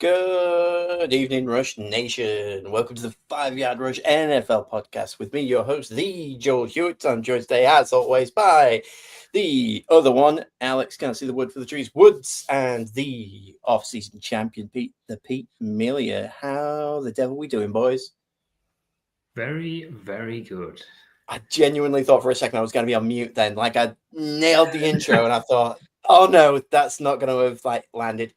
Good evening, Rush Nation. Welcome to the 5 Yard Rush NFL podcast with me, your host, the Joel Hewitt. I'm joined today, as always, by the other one, Alex. Can't see the wood for the trees, Woods, and the off-season champion, Pete, the Pete Melia. How the devil we doing, boys? Very, very good. I genuinely thought for a second I was going to be on mute then. Like, I nailed the intro, and I thought, oh no, that's not going to have landed.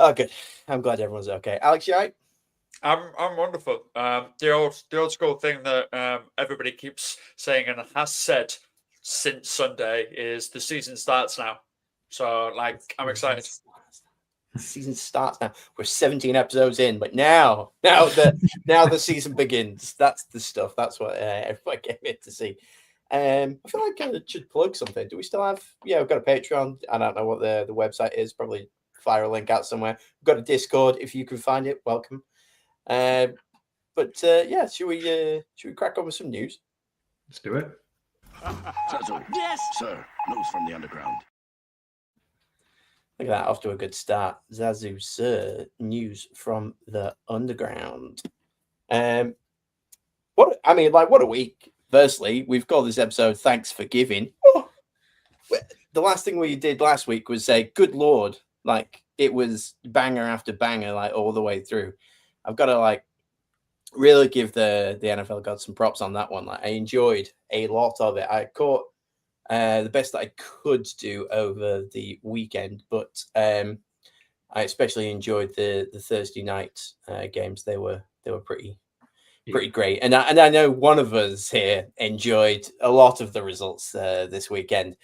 Oh, good. I'm glad everyone's okay. Alex, you all right? I'm wonderful. The old school thing that everybody keeps saying and has said since Sunday is the season starts now. So, I'm excited. The season starts now. We're 17 episodes in, but now the season begins. That's the stuff. That's what everyone came in to see. I feel like I should plug something. Do we still have? Yeah, we've got a Patreon. I don't know what the website is. Probably fire a link out somewhere. We've got a Discord. If you can find it, welcome. Yeah, should we crack on with some news? Let's do it. Zazu. Yes, Sir, news from the underground. Look at that, off to a good start. Zazu, sir, news from the underground. What a week. Firstly, we've called this episode Thanks for Giving. Oh, the last thing we did last week was say, good Lord, like it was banger after banger, like all the way through. I've got to really give the NFL gods some props on that one. Like I enjoyed a lot of it. I caught the best that I could do over the weekend, but I especially enjoyed the Thursday night games. They were pretty great, and I know one of us here enjoyed a lot of the results this weekend.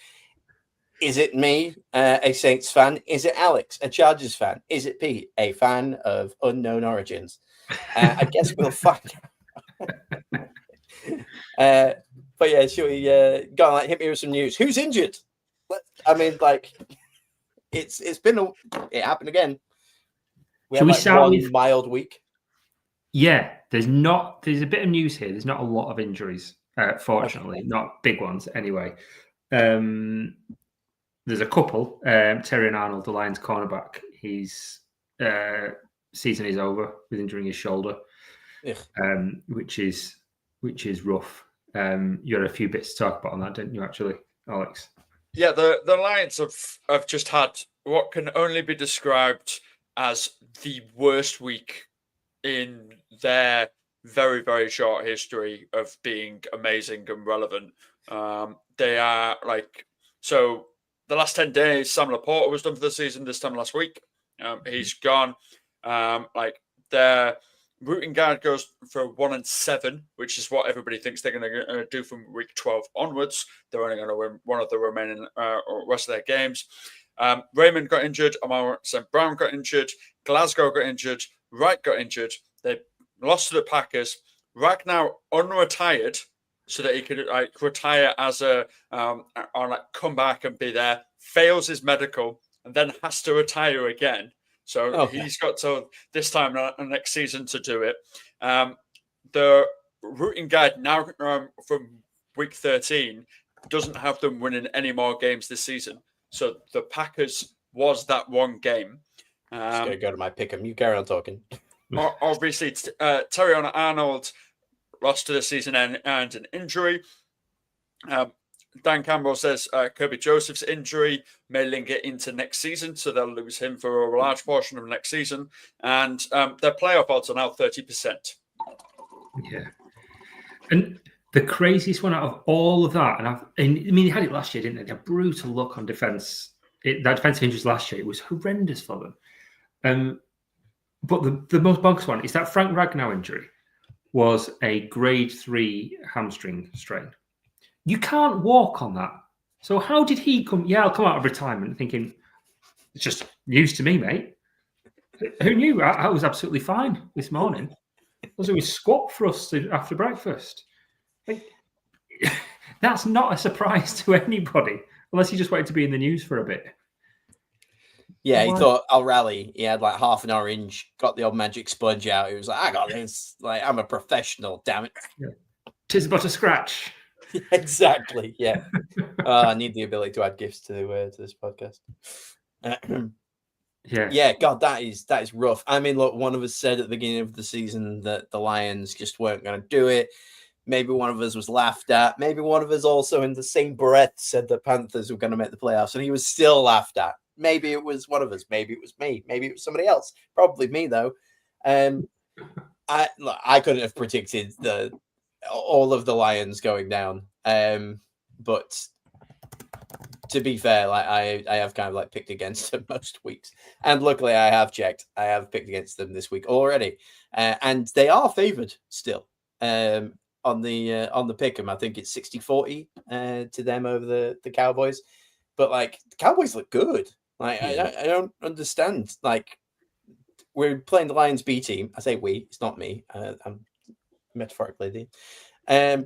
Is it me, a Saints fan? Is it Alex, a Chargers fan? Is it Pete, a fan of unknown origins? I guess we'll find out. But yeah, should we go on, hit me with some news? Who's injured? It happened again. Should we start with mild week? Yeah, there's a bit of news here. There's not a lot of injuries, fortunately, not big ones anyway. There's a couple. Terrion Arnold, the Lions cornerback, his season is over with injuring his shoulder, which is rough. You had a few bits to talk about on that, didn't you, actually, Alex? Yeah, the Lions have just had what can only be described as the worst week in their very, very short history of being amazing and relevant. They are so the last 10 days, Sam Laporta was done for the season this time last week. He's gone. Their routing guard goes for 1-7, which is what everybody thinks they're going to do from week 12 onwards. They're only going to win one of the remaining rest of their games. Raymond got injured. Amon St. Brown got injured. Glasgow got injured. Wright got injured. They lost to the Packers. Ragnar unretired so that he could retire as come back and be there. Fails his medical and then has to retire again. So he's got till this time next season to do it. The routing guide now from week 13 doesn't have them winning any more games this season. So the Packers was that one game. Just going to go to my pick'em. You carry on talking. Obviously, Terrion Arnold lost to the season and an injury. Dan Campbell says Kirby Joseph's injury may linger into next season, so they'll lose him for a large portion of next season. And their playoff odds are now 30%. Yeah. And the craziest one out of all of that, they had it last year, didn't they? A brutal look on defense. That defensive injuries last year, it was horrendous for them. But the most bonkers one is that Frank Ragnow injury was a grade 3 hamstring strain. You can't walk on that. So how did he come? Yeah, I'll come out of retirement thinking, it's just news to me, mate. Who knew? I was absolutely fine this morning. I was doing squat thrust after breakfast. That's not a surprise to anybody, unless he just waited to be in the news for a bit. Yeah, he thought, I'll rally. He had half an orange, got the old magic sponge out. He was like, I got this. I'm a professional, damn it. Yeah. 'Tis but a scratch. Exactly, yeah. I need the ability to add gifts to this podcast. Yeah, God, that is rough. I mean, look, one of us said at the beginning of the season that the Lions just weren't going to do it. Maybe one of us was laughed at. Maybe one of us also, in the same breath, said the Panthers were going to make the playoffs, and he was still laughed at. Maybe it was one of us. Maybe it was me. Maybe it was somebody else. Probably me, though. I couldn't have predicted all of the Lions going down. But to be fair, like I have kind of like picked against them most weeks, and luckily I have checked. I have picked against them this week already, and they are favored still. On the pick 'em, I think it's 60-40 to them over the Cowboys. But like the Cowboys look good. Like I don't understand. Like we're playing the Lions B team. I say we. It's not me. I'm metaphorically there.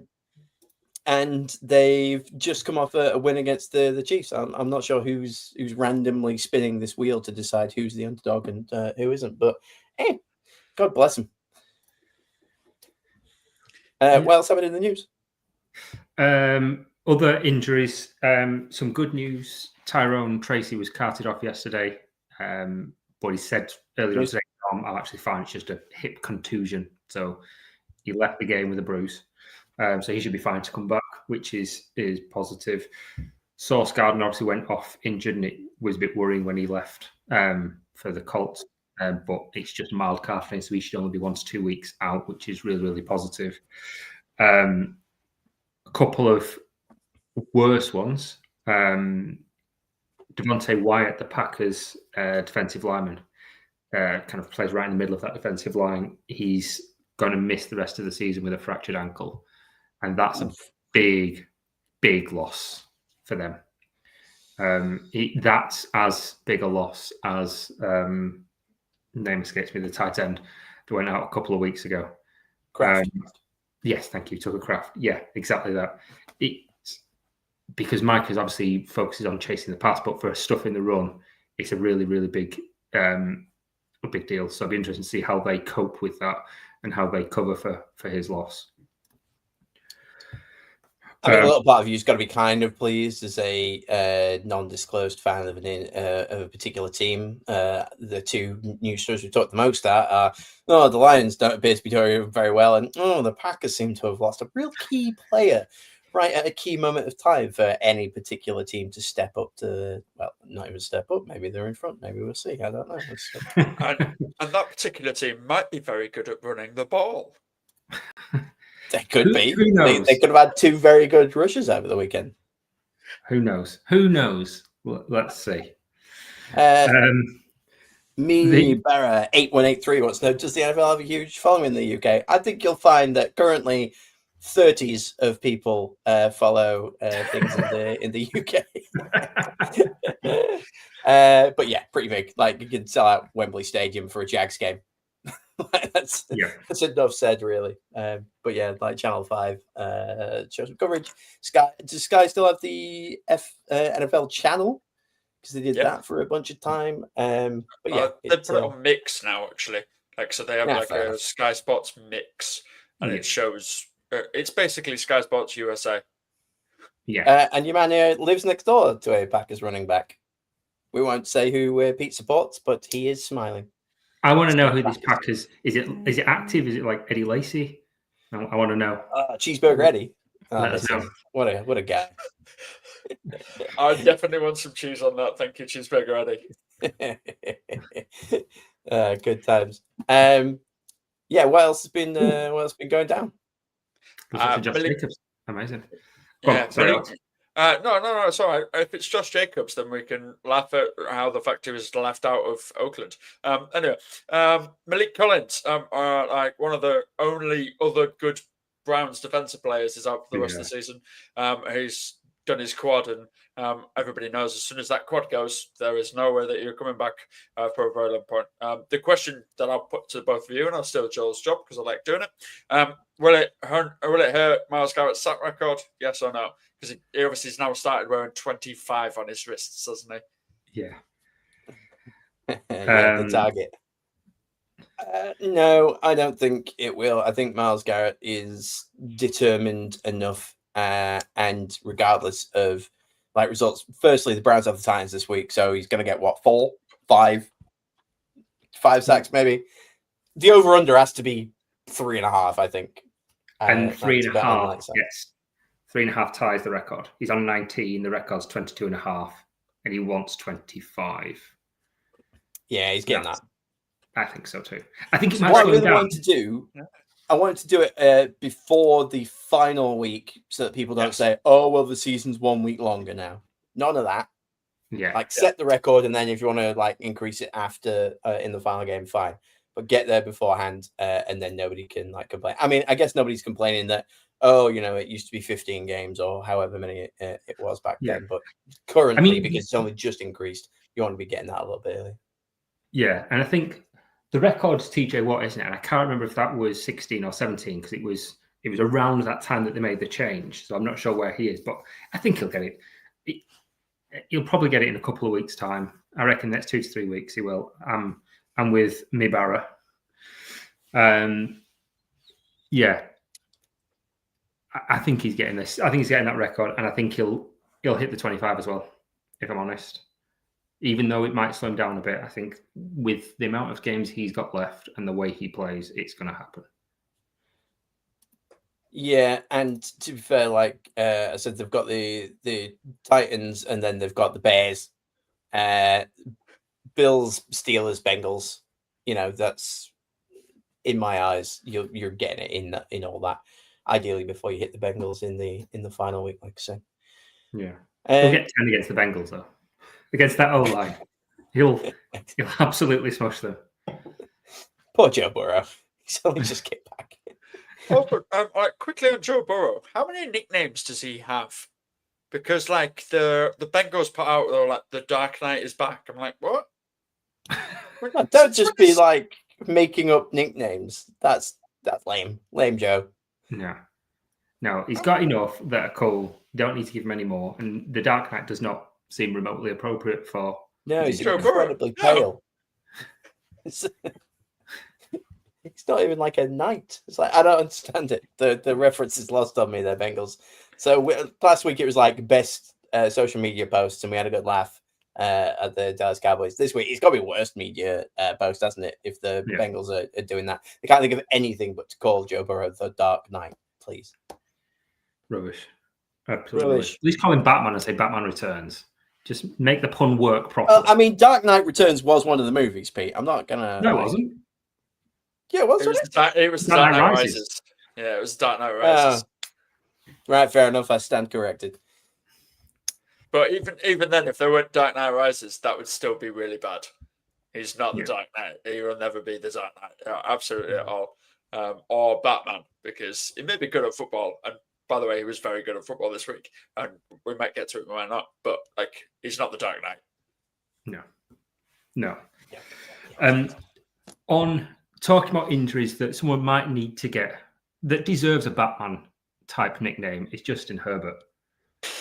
And they've just come off a win against the Chiefs. I'm not sure who's randomly spinning this wheel to decide who's the underdog and who isn't. But God bless them. What else happened in the news? Other injuries. Some good news. Tyrone Tracy was carted off yesterday, but he said earlier on today, I'm actually fine. It's just a hip contusion. So he left the game with a bruise. So he should be fine to come back, which is positive. Sauce Gardner obviously went off injured, and it was a bit worrying when he left for the Colts. But it's just mild calf, so he should only be 1 to 2 weeks out, which is really, really positive. A couple of worse ones. Devontae Wyatt, the Packers defensive lineman, kind of plays right in the middle of that defensive line. He's going to miss the rest of the season with a fractured ankle. And that's a big, big loss for them. That's as big a loss as, name escapes me, the tight end that went out a couple of weeks ago. Kraft. Yes, thank you, Tucker Kraft. Yeah, exactly that. Because Mike is obviously focuses on chasing the pass, but for stuff in the run, it's a really, really big deal. So it'll be interesting to see how they cope with that and how they cover for his loss. I mean, a little part of you's got to be kind of pleased as a non-disclosed fan of a particular team. The two news stories we talked the most at are, the Lions don't appear to be doing very well, and the Packers seem to have lost a real key player right at a key moment of time for any particular team to step up to, well, not even step up. Maybe they're in front. Maybe we'll see. I don't know. And that particular team might be very good at running the ball. They could be. Who knows? They could have had two very good rushes over the weekend. Who knows? Who knows? Well, let's see. Barra 8183 wants to know, does the NFL have a huge following in the UK? I think you'll find that currently 30s of people follow things in the UK. But yeah, pretty big. Like you can sell out Wembley Stadium for a Jags game. That's enough said, really. But yeah, like Channel 5 shows some coverage. Does Sky still have the NFL channel? Because they did that for a bunch of time. But yeah, they put it on Mix now, actually. Like, so they have a Sky Sports Mix, and it shows. It's basically Sky Sports USA. Yeah. And your man here lives next door to a Packers running back. We won't say who Pete supports, but he is smiling. I want to know who these Packers is. It active? Is it like Eddie Lacy? I want to know. Cheeseburger Eddie. Let us know. What a guy. I definitely want some cheese on that. Thank you, Cheeseburger Eddie. Good times. Yeah. What else has been going down? Josh Jacobs. Amazing. No, it's all right. If it's Josh Jacobs, then we can laugh at how the fact he was left out of Oakland. Anyway, Malik Collins, like one of the only other good Browns defensive players, is out for the rest of the season. He's done his quad, and everybody knows as soon as that quad goes, there is no way that you're coming back for a very long point. The question that I'll put to both of you, and I'll steal Joel's job because I like doing it. Will it hurt Myles Garrett's sack record? Yes or no? Because he obviously has now started wearing 25 on his wrists, hasn't he? Yeah. The target. No, I don't think it will. I think Myles Garrett is determined enough, and regardless of like results. Firstly, the Browns have the Titans this week, so he's going to get 4, 5 5 sacks maybe. The over/under has to be 3.5, I think. And That's 3.5 unlikely. gets 3.5 ties the record. He's on 19. The record's 22.5, and he wants 25. Yeah, he's getting that. I think so too. I think it might What I slow really down. wanted to do, I wanted to do it before the final week so that people don't say, oh, well, the season's 1 week longer now. None of that. Yeah. Like, set the record, and then if you want to, like, increase it after in the final game, fine. But get there beforehand, and then nobody can, like, complain. I mean, I guess nobody's complaining that, oh, you know, it used to be 15 games or however many it was back then. But currently, because it's only just increased, you want to be getting that a little bit early. Yeah, and I think the record's TJ Watt, isn't it? And I can't remember if that was 16 or 17 because it was around that time that they made the change. So I'm not sure where he is, but I think he'll get it. He'll probably get it in a couple of weeks' time. I reckon next 2 to 3 weeks he will. I'm with Mibara. Yeah, I think he's getting this. I think he's getting that record, and I think he'll hit the 25 as well. If I'm honest. Even though it might slow him down a bit, I think with the amount of games he's got left and the way he plays, it's going to happen. Yeah, and to be fair, like I said, they've got the Titans, and then they've got the Bears, Bills, Steelers, Bengals. You know, that's in my eyes, you're getting it in all that. Ideally, before you hit the Bengals in the final week, like I say. Yeah, he'll get 10 against the Bengals though. Against that O-line, he'll absolutely smash them. Poor Joe Burrow. He's only just get back. Also, quickly on Joe Burrow, how many nicknames does he have? Because like the Bengals put out, they're like, the Dark Knight is back. I'm like, what? Don't just be like making up nicknames. That's lame. Lame Joe. No, he's got enough that are cool. Don't need to give him any more. And the Dark Knight does not seem remotely appropriate for. No, he's Joe incredibly Burrow. pale. It's not even like a knight. It's like, I don't understand it. The reference is lost on me there, Bengals. So last week it was like best social media posts, and we had a good laugh at the Dallas Cowboys. This week it's got to be worst media post, hasn't it? If the Bengals are doing that, they can't think of anything but to call Joe Burrow the Dark Knight. Please, rubbish. Absolutely. Rubbish. At least call him Batman and say Batman Returns. Just make the pun work properly. I mean, Dark Knight Returns was one of the movies, Pete. I'm not gonna. No, it wasn't. Yeah, it was. It was Dark Knight Rises. Yeah, it was Dark Knight Rises. Right, fair enough. I stand corrected. But even then, if there weren't Dark Knight Rises, that would still be really bad. He's not the Dark Knight. He will never be the Dark Knight. Absolutely at all. Or Batman, because he may be good at football. And by the way, he was very good at football this week. And we might get to it, we might not. But like, he's not the Dark Knight. No. On talking about injuries that someone might need to get that deserves a Batman type nickname is Justin Herbert,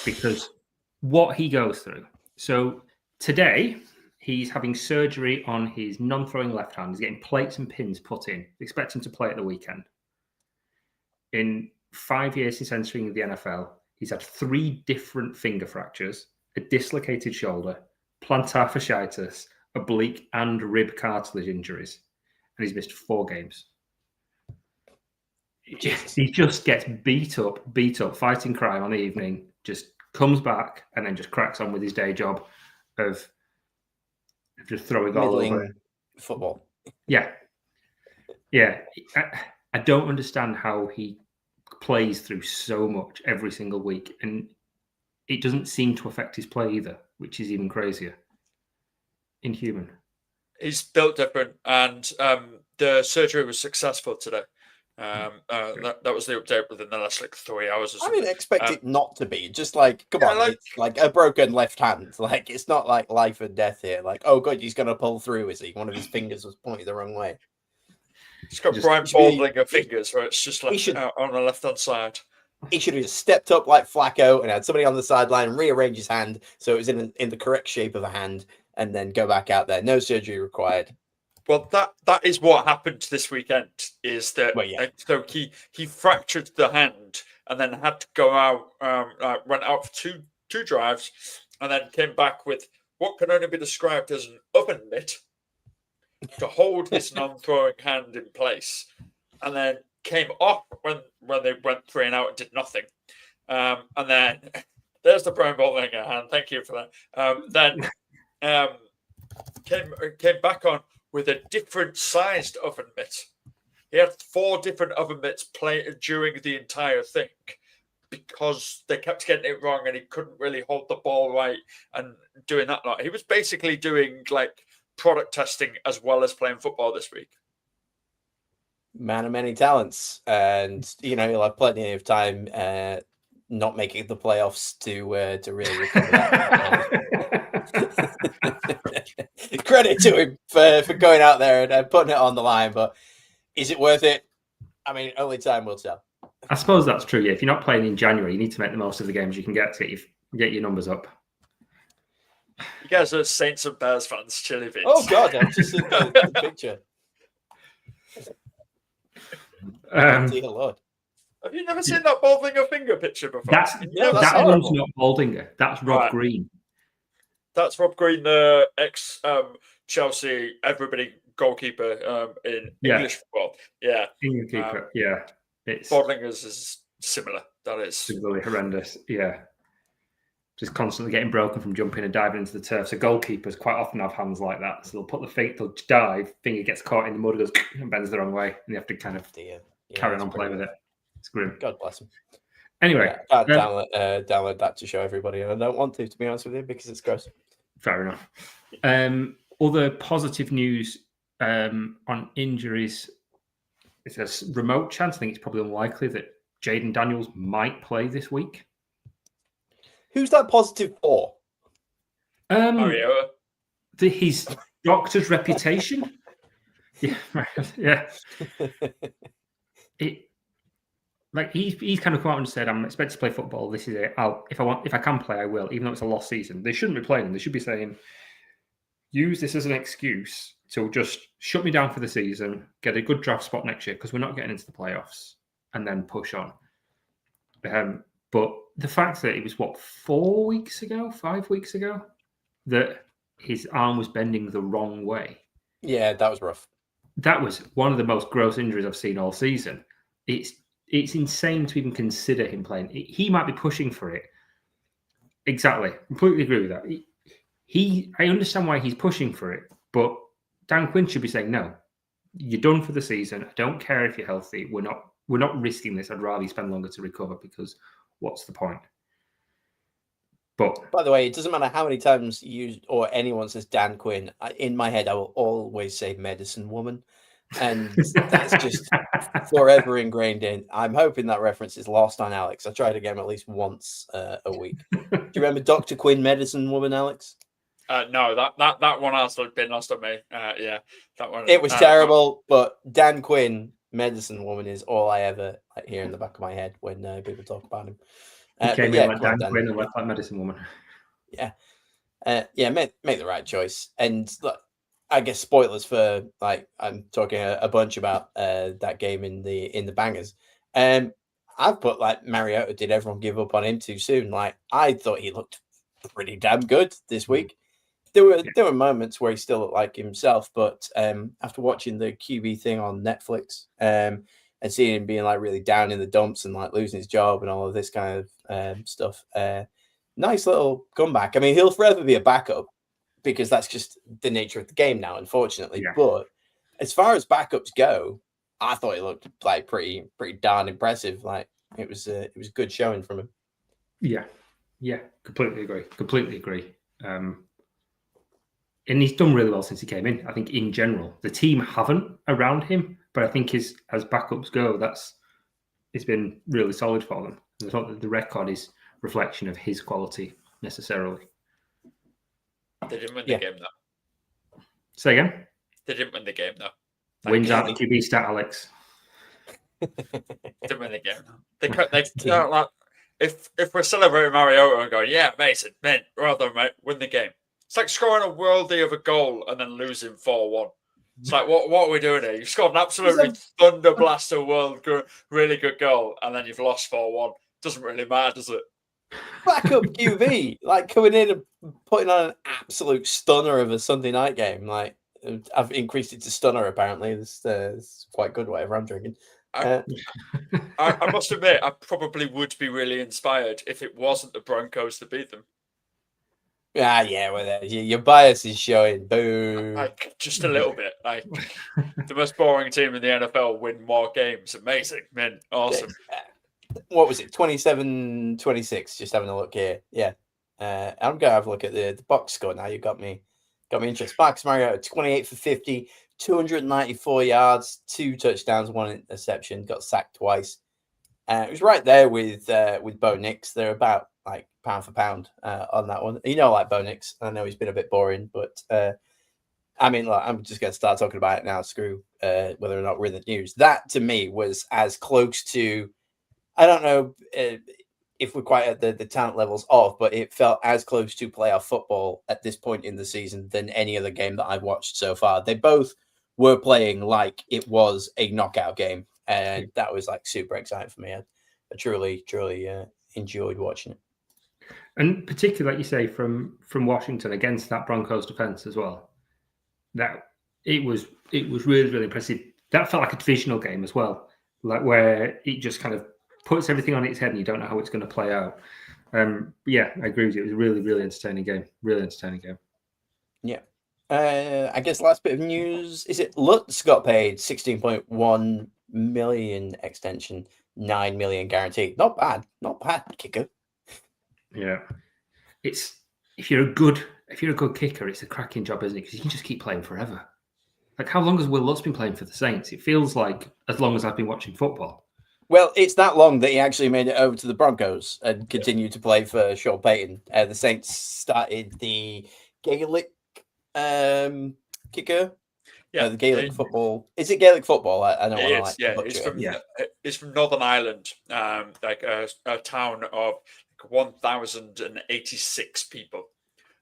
because what he goes through. So today he's having surgery on his non-throwing left hand. He's getting plates and pins put in. Expect him to play at the weekend. In 5 years since entering the NFL, he's had 3 different finger fractures, a dislocated shoulder, plantar fasciitis, oblique and rib cartilage injuries. And he's missed 4 games. He just gets beat up, fighting crime on the evening, just comes back and then just cracks on with his day job of just throwing all over football. Yeah. I don't understand how he plays through so much every single week, and it doesn't seem to affect his play either, which is even crazier. Inhuman. He's built different, and the surgery was successful today. That was the update within the last 3 hours or something. I mean, expect it not to be. Just like, come on, it's like a broken left hand. Like, it's not like life and death here. Like, oh god, he's gonna pull through, is he? One of his fingers was pointed the wrong way. He's got Brian Baldlinger fingers, where it's just like on the left hand side. He should have just stepped up like Flacco and had somebody on the sideline and rearrange his hand so it was in the correct shape of a hand, and then go back out there. No surgery required. Well, that is what happened this weekend. Is that so he fractured the hand and then had to go out, went out for two drives, and then came back with what can only be described as an oven mitt. to hold his non-throwing hand in place, and then came off when they went 3 and out and did nothing. And then there's the Brian Bollinger hand. Thank you for that. Then came back on with a different sized oven mitt. He had 4 different oven mitts playing during the entire thing because they kept getting it wrong and he couldn't really hold the ball right and doing that lot. He was basically doing like product testing as well as playing football this week. Man of many talents, and he'll have plenty of time not making the playoffs to really recover that. Credit to him for going out there and putting it on the line, but is it worth it? I mean, only time will tell. I suppose that's true. Yeah, if you're not playing in January, you need to make the most of the games you can get to get your numbers up. You guys are Saints and Bears fans, Chili Beans. Oh God, I've just seen the picture. Dear Lord. Have you never seen that Boldinger finger picture before? That one's not Boldinger. That's Rob Green. That's Rob Green, the ex Chelsea everybody goalkeeper in English football. Yeah, England keeper. Yeah, it's Boldinger's is similar. That is really horrendous. Yeah, just constantly getting broken from jumping and diving into the turf. So goalkeepers quite often have hands like that. So they'll put the feet, they'll dive, finger gets caught in the mud, goes and bends the wrong way, and you have to kind of carry on play with it. It's grim. God bless him. Anyway, I can't download that to show everybody, and I don't want to be honest with you, because it's gross. Fair enough. Other positive news on injuries. It's a remote chance. I think it's probably unlikely that Jayden Daniels might play this week. Who's that positive for? Mariota. His doctor's reputation. Yeah. He's kind of come out and said, "I'm expected to play football. This is it. If I can play, I will. Even though it's a lost season, they shouldn't be playing. They should be saying, use this as an excuse to just shut me down for the season, get a good draft spot next year because we're not getting into the playoffs, and then push on." But the fact that it was 5 weeks ago, that his arm was bending the wrong way. Yeah, that was rough. That was one of the most gross injuries I've seen all season. It's insane to even consider him playing. He might be pushing for it. Exactly. Completely agree with that. I understand why he's pushing for it, but Dan Quinn should be saying, no, you're done for the season. I don't care if you're healthy. We're not risking this. I'd rather you spend longer to recover because what's the point? But by the way, it doesn't matter how many times you or anyone says Dan Quinn. In my head, I will always say medicine woman. And that's just forever ingrained in. I'm hoping that reference is lost on Alex. I try to get him at least once a week. Do you remember Dr. Quinn, medicine woman, Alex? No, that one has been lost on me. Yeah, that one. It was terrible, but Dan Quinn, medicine woman, is all I ever hear in the back of my head when people talk about him. He came in like Dan Quinn and left like medicine woman. Yeah. Make the right choice. And look, I guess spoilers for I'm talking a bunch about that game in the bangers. I've put Mariota, did everyone give up on him too soon? I thought he looked pretty damn good this week. There were moments where he still looked like himself, but after watching the QB thing on Netflix and seeing him being really down in the dumps and losing his job and all of this kind of stuff, nice little comeback. I mean, he'll forever be a backup, because that's just the nature of the game now, unfortunately. Yeah. But as far as backups go, I thought he looked pretty darn impressive. It was a good showing from him. Yeah, completely agree. And he's done really well since he came in. I think in general, the team haven't around him, but I think as backups go, it's been really solid for them. And I thought that the record is reflection of his quality necessarily. They didn't win the game, though. Say again? They didn't win the game, though. Wins out the QB stat, Alex. Didn't win the game. If we're celebrating Mariota and going, yeah, Mason, man, rather than win the game. It's like scoring a worldie of a goal and then losing 4-1. It's like, what are we doing here? You've scored an absolutely thunder blaster really good goal, and then you've lost 4-1. Doesn't really matter, does it? Backup QB, coming in and putting on an absolute stunner of a Sunday night game. I've increased it to stunner. Apparently, it's quite good. Whatever I'm drinking. I must admit, I probably would be really inspired if it wasn't the Broncos that beat them. Yeah. Well, your bias is showing. Boo. Like just a little bit. Like the most boring team in the NFL win more games. Amazing, man. Awesome. What was it? 27-26. Just having a look here. Yeah. I'm gonna have a look at the box score now. You got me interested. Marcus Mariota, 28 for 50, 294 yards, 2 touchdowns, 1 interception. Got sacked twice. It was right there with Bo Nix. They're about like pound for pound on that one. You know, like Bo Nix. I know he's been a bit boring, but I mean, look, I'm just going to start talking about it now. Screw whether or not we're in the news. That to me was as close to, I don't know if we're quite at the talent levels of, but it felt as close to playoff football at this point in the season than any other game that I've watched so far. They both were playing like it was a knockout game, and that was like super exciting for me. I truly enjoyed watching it. And particularly, like you say, from Washington against that Broncos defense as well. That it was really, really impressive. That felt like a divisional game as well, like where it just kind of puts everything on its head and you don't know how it's going to play out. Yeah, I agree with you. It was a really, really entertaining game. Really entertaining game. Yeah. I guess last bit of news is it Lutz got paid 16.1 million extension, 9 million guaranteed. Not bad, kicker. Yeah, it's if you're a good kicker, it's a cracking job, isn't it? Because you can just keep playing forever. Like how long has Will Lutz been playing for the Saints? It feels like as long as I've been watching football. Well, it's that long that he actually made it over to the Broncos and continued to play for Sean Payton. The Saints started the Gaelic kicker. Yeah, the Gaelic football. Is it Gaelic football? I don't want to it's from Northern Ireland, like a town of 1,086 people,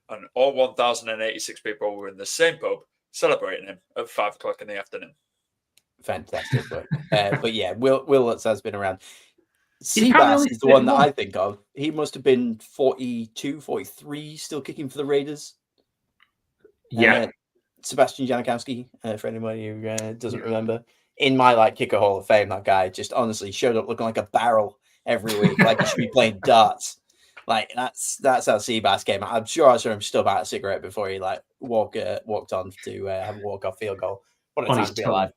and all 1,086 people were in the same pub celebrating him at 5 o'clock in the afternoon. Fantastic work. But yeah, Will Lutz has been around. Seabass is the one that I think of. He must have been 42, 43, still kicking for the Raiders. Yeah. Sebastian Janikowski, for anybody who doesn't remember. In my like kicker hall of fame, that guy just honestly showed up looking like a barrel every week, like he should be playing darts. Like that's how Seabass came out. I'm sure I saw him stub out a cigarette before he like walked on to have a walk-off field goal. What a time to be alive.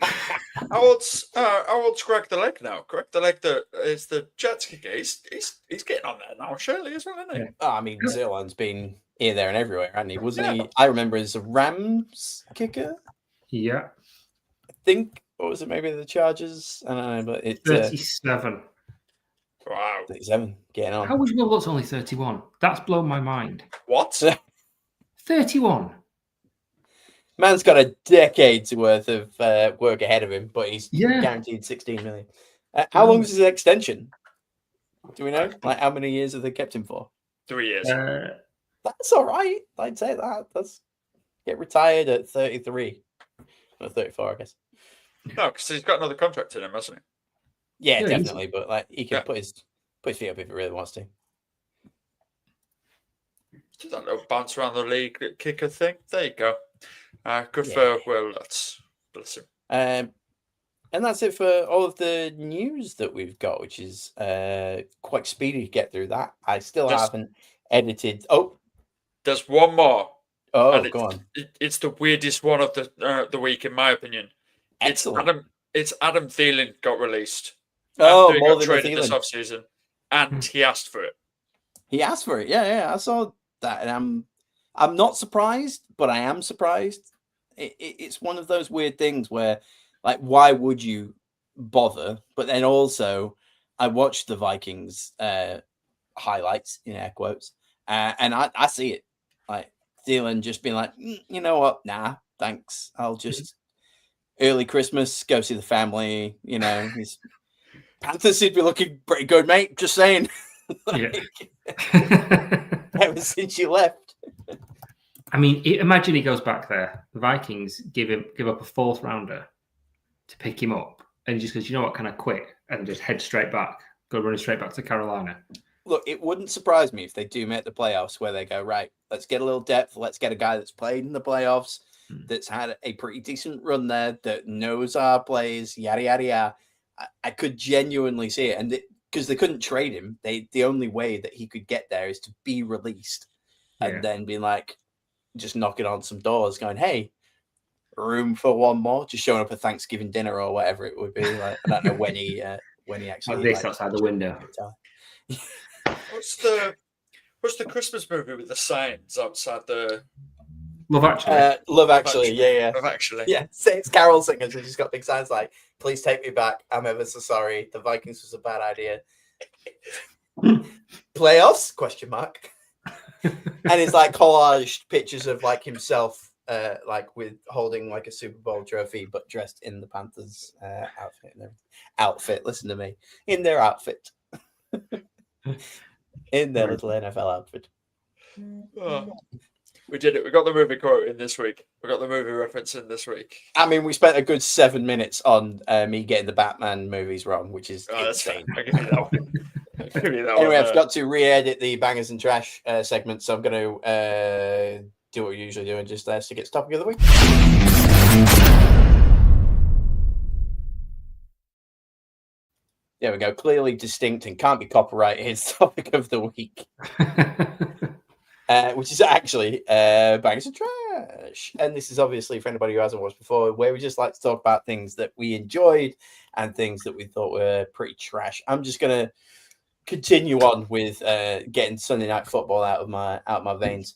How old's Greg the Leg now? Greg the Leg is the Jets kicker. He's getting on there now, surely as well, isn't he? Yeah. Oh, I mean, Zillon's been here, there, and everywhere, hasn't he? Wasn't he? I remember as a Rams kicker. Yeah. I think, what was it? Maybe the Chargers? I don't know, but it's 37. Wow. 37. Getting on. How was Will Lutz only 31? That's blown my mind. What? 31. Man's got a decade's worth of work ahead of him, but he's guaranteed 16 million. How long is his extension? Do we know? Like, how many years have they kept him for? 3 years. That's all right. I'd say that. That's get retired at 33 or 34, I guess. No, because he's got another contract in him, hasn't he? Yeah, definitely. But like, he can put his feet up if he really wants to. Does that little bounce around the league kicker thing? There you go. Good for Will. Bless him. And that's it for all of the news that we've got, which is quite speedy to get through that. I still haven't edited. Oh, there's one more. Oh, go on. It's the weirdest one of the week, in my opinion. Excellent. It's Adam Thielen got released. Oh, he more got than traded Thielen this offseason, and he asked for it. He asked for it. Yeah, I saw that, and I'm not surprised, but I am surprised. It's one of those weird things where, like, why would you bother? But then also, I watched the Vikings highlights in air quotes, and I see it. Like Thielen just being like, you know what? Nah, thanks. I'll just early Christmas go see the family. You know, his Panthers seem to be looking pretty good, mate. Just saying. Ever since you left. I mean, imagine he goes back there. The Vikings give up a 4th rounder to pick him up, and he just goes, you know what? Can I quit and just head straight back? Go running straight back to Carolina. look, it wouldn't surprise me if they do make the playoffs where they go, right, let's get a little depth. Let's get a guy that's played in the playoffs, that's had a pretty decent run there, that knows our plays, yada, yada, yada. I could genuinely see it. And because they couldn't trade him, the only way that he could get there is to be released and then be like, just knocking on some doors going, hey, room for one more, just showing up at Thanksgiving dinner or whatever it would be. Like, I don't know when he actually this outside the window. What's the Christmas movie with the signs outside the Love Actually. Love Actually, yeah. Love Actually. Yeah, it's carol singers who just got big signs like, please take me back. I'm ever so sorry. The Vikings was a bad idea. Playoffs? Question mark. And it's like collaged pictures of like himself like with holding like a Super Bowl trophy, but dressed in the Panthers outfit. Listen to me. In their outfit. In their little NFL outfit. Oh, we did it. We got the movie quote in this week. We got the movie reference in this week. I mean, we spent a good 7 minutes on me getting the Batman movies wrong, which is insane. I'll give you that one. Anyway, I've got to re-edit the Bangers and Trash segment, so I'm going to do what we usually do and just stick it to topic of the week. There we go. Clearly distinct and can't be copyrighted. It's topic of the week, which is actually Bangers and Trash. And this is obviously, for anybody who hasn't watched before, where we just like to talk about things that we enjoyed and things that we thought were pretty trash. I'm just going to continue on with getting Sunday Night Football out of my veins.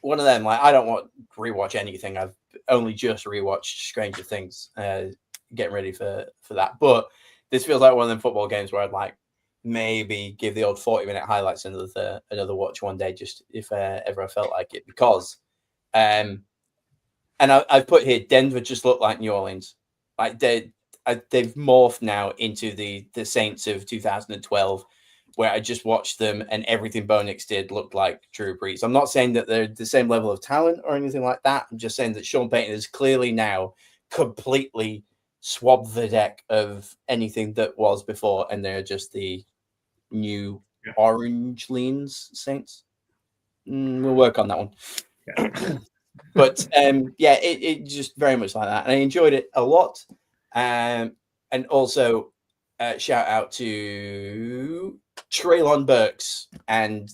One of them, like, I don't want to rewatch anything. I've only just rewatched Stranger Things, getting ready for that. But this feels like one of them football games where I'd like maybe give the old 40-minute highlights another watch one day, just if ever I felt like it. Because, and I've put here, Denver just looked like New Orleans. Like they've morphed now into the Saints of 2012, where I just watched them and everything Bo Nix did looked like Drew Brees. I'm not saying that they're the same level of talent or anything like that. I'm just saying that Sean Payton has clearly now completely swabbed the deck of anything that was before, and they're just the new orange leans Saints. We'll work on that one. Yeah. But it just very much like that. And I enjoyed it a lot. And also shout out to Treylon Burks and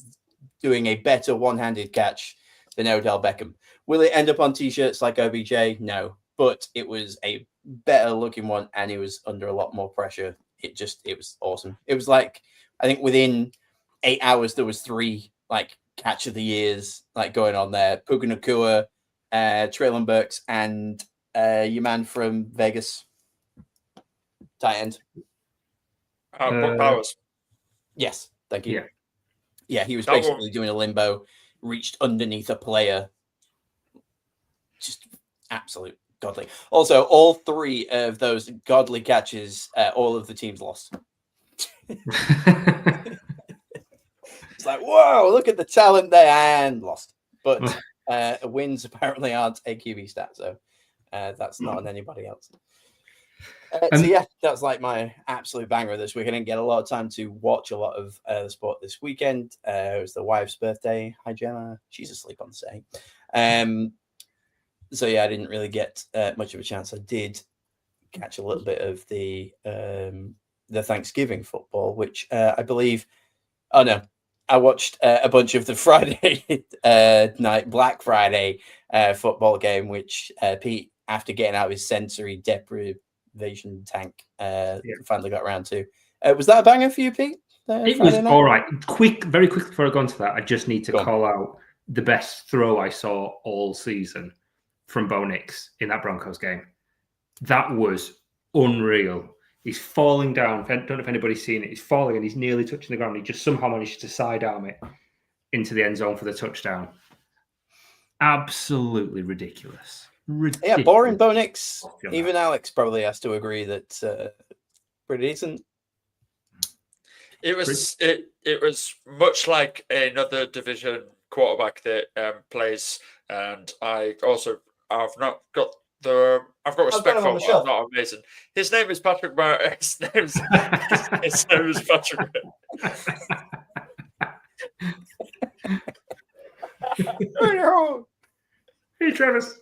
doing a better one-handed catch than Odell Beckham. Will it end up on t-shirts like OBJ? No, but it was a better looking one, and it was under a lot more pressure. It was awesome. It was like, I think within 8 hours there was 3 like catch of the years like going on there. Puka Nacua, Treylon Burks, and your man from Vegas, tight end. Brock Bowers. Yes, thank you. Yeah, he was basically doing a limbo, reached underneath a player. Just absolute godly. Also, all 3 of those godly catches, all of the teams lost. It's like, whoa, look at the talent there, and lost. But wins apparently aren't a QB stat, so that's not on anybody else. So yeah, that's like my absolute banger this week. I didn't get a lot of time to watch a lot of the sport this weekend. It was the wife's birthday. Hi, Gemma. She's asleep on the setting. So yeah, I didn't really get much of a chance. I did catch a little bit of the Thanksgiving football, which I believe. Oh no, I watched a bunch of the Friday night Black Friday football game, which Pete, after getting out of his sensory deprivation tank, finally got around to. Was that a banger for you, Pete? It was all right. Very quickly before I go on to that, I just need to call out the best throw I saw all season from Bo Nix in that Broncos game. That was unreal. He's falling down. I don't know if anybody's seen it. He's falling and he's nearly touching the ground. He just somehow managed to sidearm it into the end zone for the touchdown. Absolutely ridiculous. Yeah, boring Bo Nix. Even Alex probably has to agree that pretty decent. It was much like another division quarterback that plays, and I've got respect for him. I'm not amazing. His name is Patrick. His name is Patrick. Hey, Travis.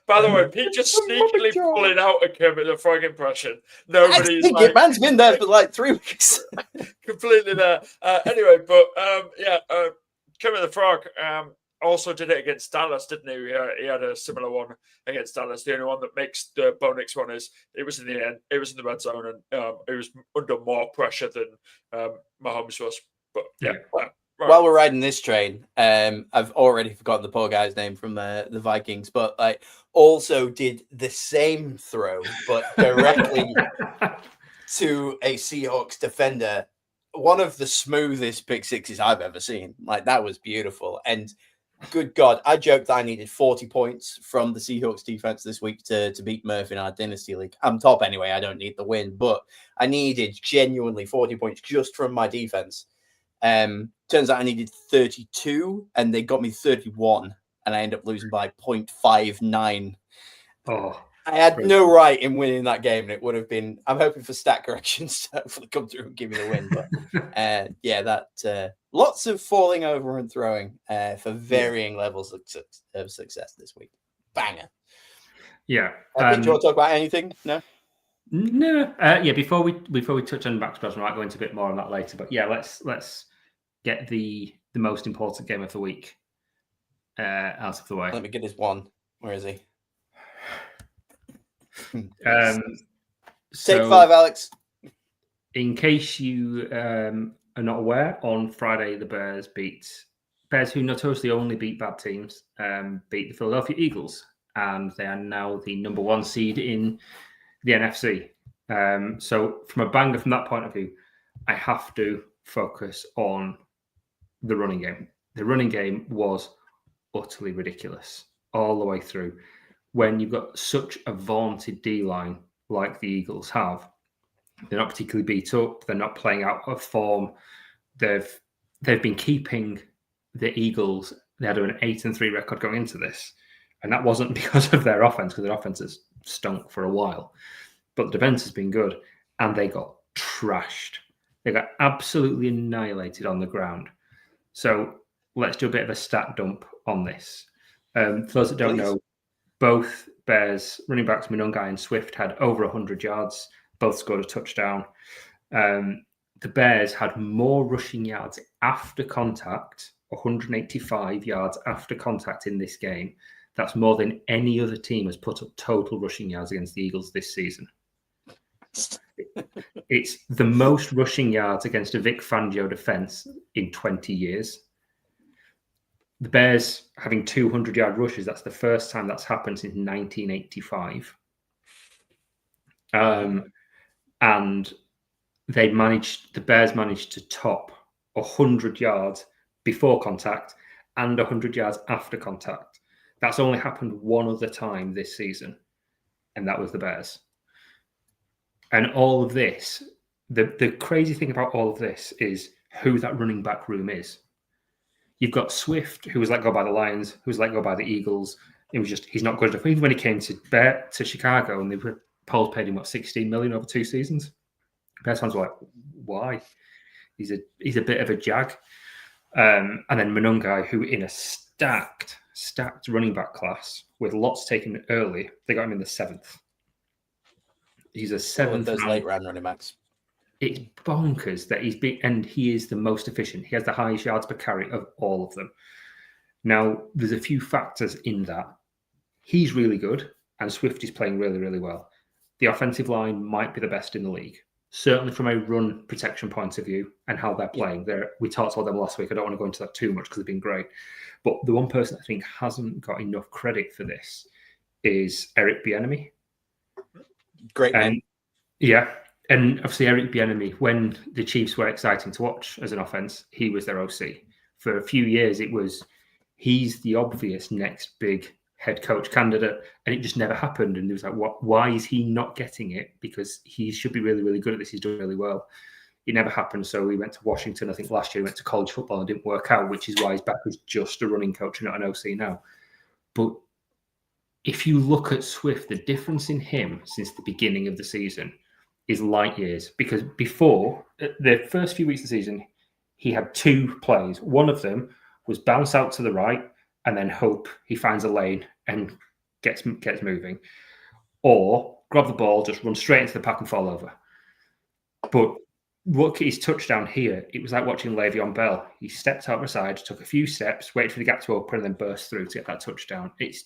By the way, Pete just sneakily pulling out a Kermit the Frog impression. I Nobody's think like it, man's been there for like 3 weeks. completely there. Anyway, but Kermit the Frog also did it against Dallas, didn't he? He had a similar one against Dallas. The only one that makes the Bonix one is it was in the end, it was in the red zone, and it was under more pressure than Mahomes was. But yeah. Right. While we're riding this train, I've already forgotten the poor guy's name from the Vikings, but like also did the same throw, but directly to a Seahawks defender. One of the smoothest pick sixes I've ever seen. Like that was beautiful. And good God, I joked that I needed 40 points from the Seahawks defense this week to beat Murph in our Dynasty League. I'm top anyway. I don't need the win, but I needed genuinely 40 points just from my defense. Turns out I needed 32 and they got me 31 and I ended up losing by 0.59. Oh, I had no right in winning that game, and it would have been. I'm hoping for stat corrections to hopefully come through and give me the win. But yeah, that lots of falling over and throwing for varying levels of success this week. Banger. Yeah. Do you want to talk about anything? No. No. Yeah. Before we touch on back to we might go into a bit more on that later. But yeah, let's get the most important game of the week out of the way. Let me get his one. Where is he? Take 5, Alex. In case you are not aware, on Friday the Bears, who notoriously only beat bad teams, beat the Philadelphia Eagles, and they are now the number 1 seed in the NFC. So from a banger from that point of view, I have to focus on the running game. The running game was utterly ridiculous all the way through. When you've got such a vaunted D-line like the Eagles have, they're not particularly beat up. They're not playing out of form. They've been keeping the Eagles. They had an 8-3 record going into this, and that wasn't because of their offense, because their offense has stunk for a while. But the defense has been good, and they got trashed. They got absolutely annihilated on the ground. So let's do a bit of a stat dump on this. For those that don't know, both Bears running backs, Monungai and Swift, had over 100 yards. Both scored a touchdown. The Bears had more rushing yards after contact, 185 yards after contact in this game. That's more than any other team has put up total rushing yards against the Eagles this season. It's the most rushing yards against a Vic Fangio defense in 20 years. The Bears having 200-yard rushes, that's the first time that's happened since 1985. And the Bears managed to top 100 yards before contact and 100 yards after contact. That's only happened one other time this season, and that was the Bears. And all of this, the crazy thing about all of this is who that running back room is. You've got Swift, who was let go by the Lions, who was let go by the Eagles. It was just, he's not good enough. Even when he came to Chicago, and polls paid him, $16 million over 2 seasons. Bears fans were like, why? He's a bit of a jag. And then Monungai, who in a stacked running back class with lots taken early, they got him in the 7th. He's a 7th. Those late round running backs. It's bonkers that and he is the most efficient. He has the highest yards per carry of all of them. Now, there's a few factors in that. He's really good, and Swift is playing really, really well. The offensive line might be the best in the league, certainly from a run protection point of view and how they're playing. We talked about them last week. I don't want to go into that too much because they've been great. But the one person I think hasn't got enough credit for this is Eric Bieniemy. Great name. Yeah. And obviously, Eric Bieniemy, when the Chiefs were exciting to watch as an offense, he was their OC. For a few years, he's the obvious next big head coach candidate, and it just never happened. And it was like, why is he not getting it? Because he should be really, really good at this. He's doing really well. It never happened. So he went to Washington. I think last year he went to college football and didn't work out, which is why he's back as just a running coach and not an OC now. But if you look at Swift, the difference in him since the beginning of the season is light years, because before the first few weeks of the season, he had 2 plays. One of them was bounce out to the right and then hope he finds a lane and gets moving, or grab the ball, just run straight into the pack and fall over. But look at his touchdown here. It was like watching Le'Veon Bell. He stepped out the side, took a few steps, waited for the gap to open, and then burst through to get that touchdown. It's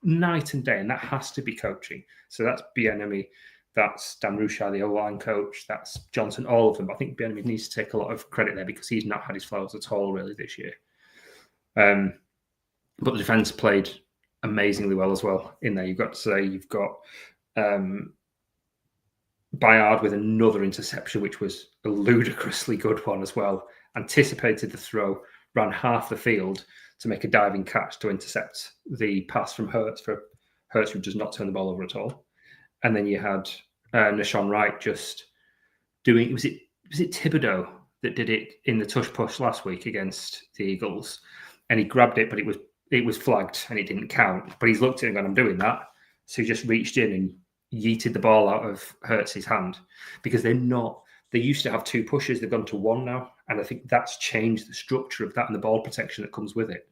night and day, and that has to be coaching. So that's Bieniemy, that's Dan Rushar, the O-line coach, that's Johnson, all of them. I think Bieniemy needs to take a lot of credit there because he's not had his flowers at all really this year. But the defense played amazingly well as well in there. You've got to say you've got Bayard with another interception, which was a ludicrously good one as well. Anticipated the throw, ran half the field to make a diving catch to intercept the pass from Hurts, for Hurts who does not turn the ball over at all. And then you had Nahshon Wright just doing, was it Thibodeau that did it in the tush push last week against the Eagles? And he grabbed it, but it was flagged and it didn't count. But he's looked at it and gone, I'm doing that. So he just reached in and yeeted the ball out of Hurts' hand, because they used to have 2 pushes, they've gone to 1 now. And I think that's changed the structure of that and the ball protection that comes with it.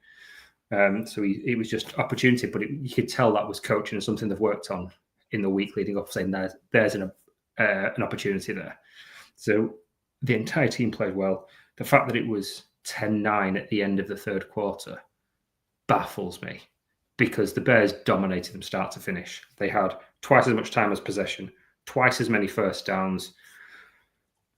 So it was just opportunity, but you could tell that was coaching and something they've worked on in the week leading up, saying there's an opportunity there. So the entire team played well. The fact that it was 10-9 at the end of the third quarter baffles me, because the Bears dominated them start to finish. They had twice as much time as possession, twice as many first downs,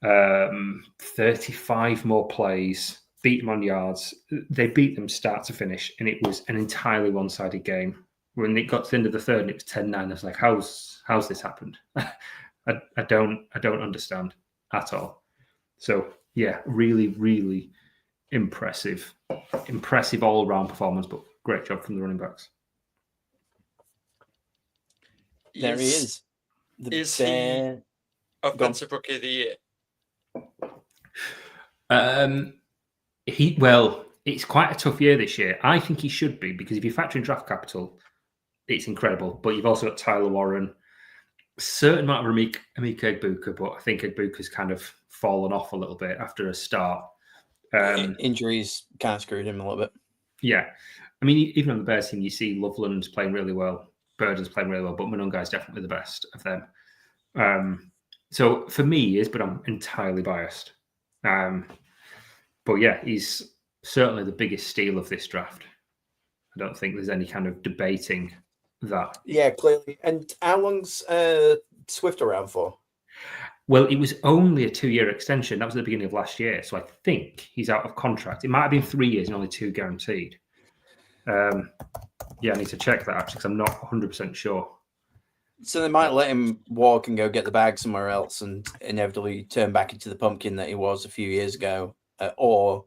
35 more plays, beat them on yards. They beat them start to finish, and it was an entirely one-sided game. When it got to the end of the third and it was 10-9, I was like, how's this happened? I don't understand at all. So yeah, really, really impressive all-round performance, but great job from the running backs. There he is. Is he Offensive Rookie of the Year? It's quite a tough year this year. I think he should be, because if you factor in draft capital, it's incredible. But you've also got Tyler Warren, certain amount of Emeka Egbuka, but I think Egbuka's kind of fallen off a little bit after a start. Injuries kind of screwed him a little bit. Yeah. I mean, even on the Bears team, you see Loveland playing really well, Burden's playing really well, but Monunga is definitely the best of them. So for me, he is, but I'm entirely biased. But yeah, he's certainly the biggest steal of this draft. I don't think there's any kind of debating that. Yeah, clearly. And how long's Swift around for? Well, it was only a 2-year extension. That was at the beginning of last year. So I think he's out of contract. It might have been 3 years and only 2 guaranteed. Yeah, I need to check that actually, because I'm not 100% sure. So they might let him walk and go get the bag somewhere else and inevitably turn back into the pumpkin that he was a few years ago, or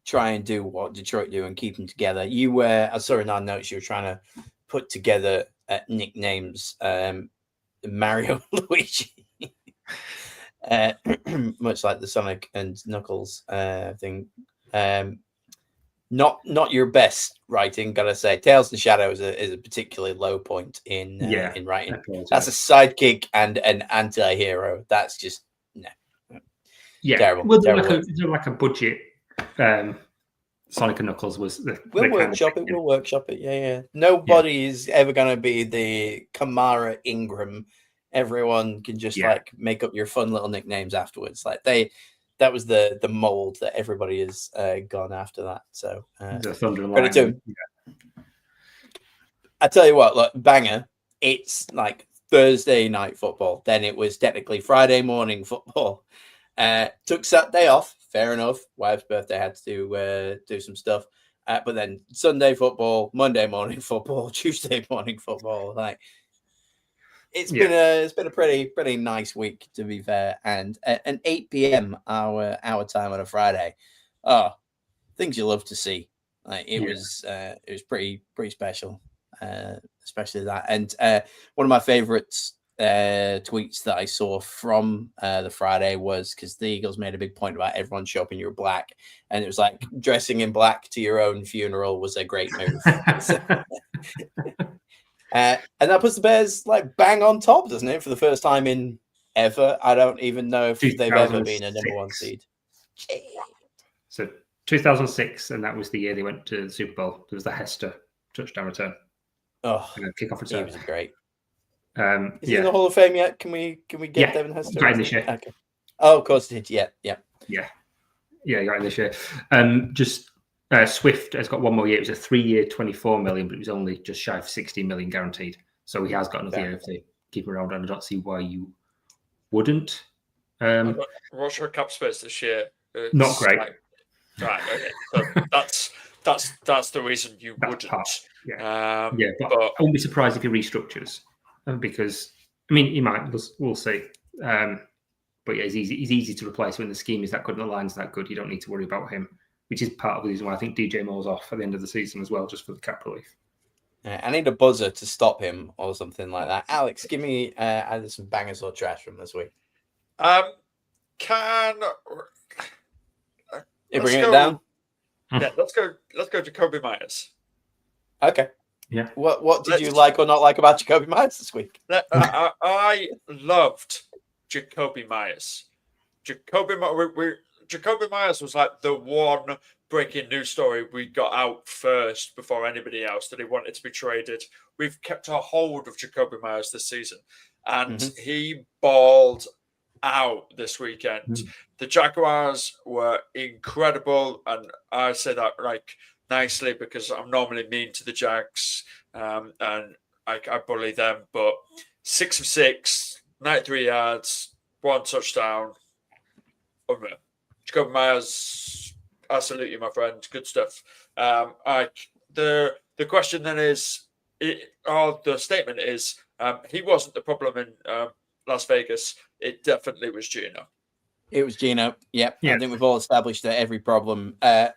try and do what Detroit do and keep them together. I saw in our notes you were trying to put together nicknames, Mario Luigi, much like the Sonic and Knuckles thing. Not your best writing, gotta say. Tales and Shadows is a particularly low point in writing. That's a sidekick and an anti-hero. That's just terrible. Well, terrible. like a budget. Sonic and Knuckles was We'll workshop it. Yeah. Nobody is ever gonna be the Kamara Ingram. Everyone can just make up your fun little nicknames afterwards. That was the mold that everybody has gone after that. So the Thunder and credit to him. I tell you what, look, banger. It's like Thursday night football. Then it was technically Friday morning football. Took Saturday off. Fair enough. Wife's birthday, had to do some stuff. But then Sunday football, Monday morning football, Tuesday morning football. It's been a pretty nice week, to be fair. And at 8 p.m. our time on a Friday, things you love to see. It was pretty special, especially that. And one of my favorites tweets that I saw from the Friday was because the Eagles made a big point about everyone show up in your black, and it was like dressing in black to your own funeral was a great move. And that puts the Bears bang on top, doesn't it? For the first time in ever. I don't even know if they've ever been a number 1 seed. So 2006, and that was the year they went to the Super Bowl. There was the Hester touchdown return, Oh, kickoff he return. was great. Is he in Yeah, the Hall of Fame yet? Can we get Yeah, Devin Hester? got in this year. Okay. Oh, of course he did. Yeah. Yeah, got in this year. Just Swift has got one more year. It was a 3-year, 24 million, but it was only just shy of 60 million guaranteed. So he has got another year to keep him around, and I don't see why you wouldn't. What's your cap space this year? Not great. Right. Okay. So that's the reason you That's wouldn't. part, yeah, but but I wouldn't be surprised if he restructures, because I mean he might. We'll see. But yeah, he's easy to replace when the scheme is that good and the line's that good. You don't need to worry about him, which is part of the reason why I think DJ Moore's off at the end of the season as well, just for the cap relief. I need a buzzer to stop him or something like that. Alex, give me either some bangers or trash from this week. You bring it down? Yeah, let's go Jacoby Myers. Okay. Yeah. What did you like or not like about Jacoby Myers this week? I loved Jacoby Myers. Jacoby Myers was like the one breaking news story we got out first before anybody else that he wanted to be traded. We've kept a hold of Jacoby Myers this season, and he balled out this weekend. The Jaguars were incredible, and I say that like nicely because I'm normally mean to the Jags, and I bully them. But 6 of 6, 93 yards, 1 touchdown. Unreal. Jacoby Myers, I salute you, my friend. Good stuff. The question then is, the statement is, he wasn't the problem in Las Vegas. It definitely was Gino. It was Gino. Yep. Yeah. I think we've all established that every problem. I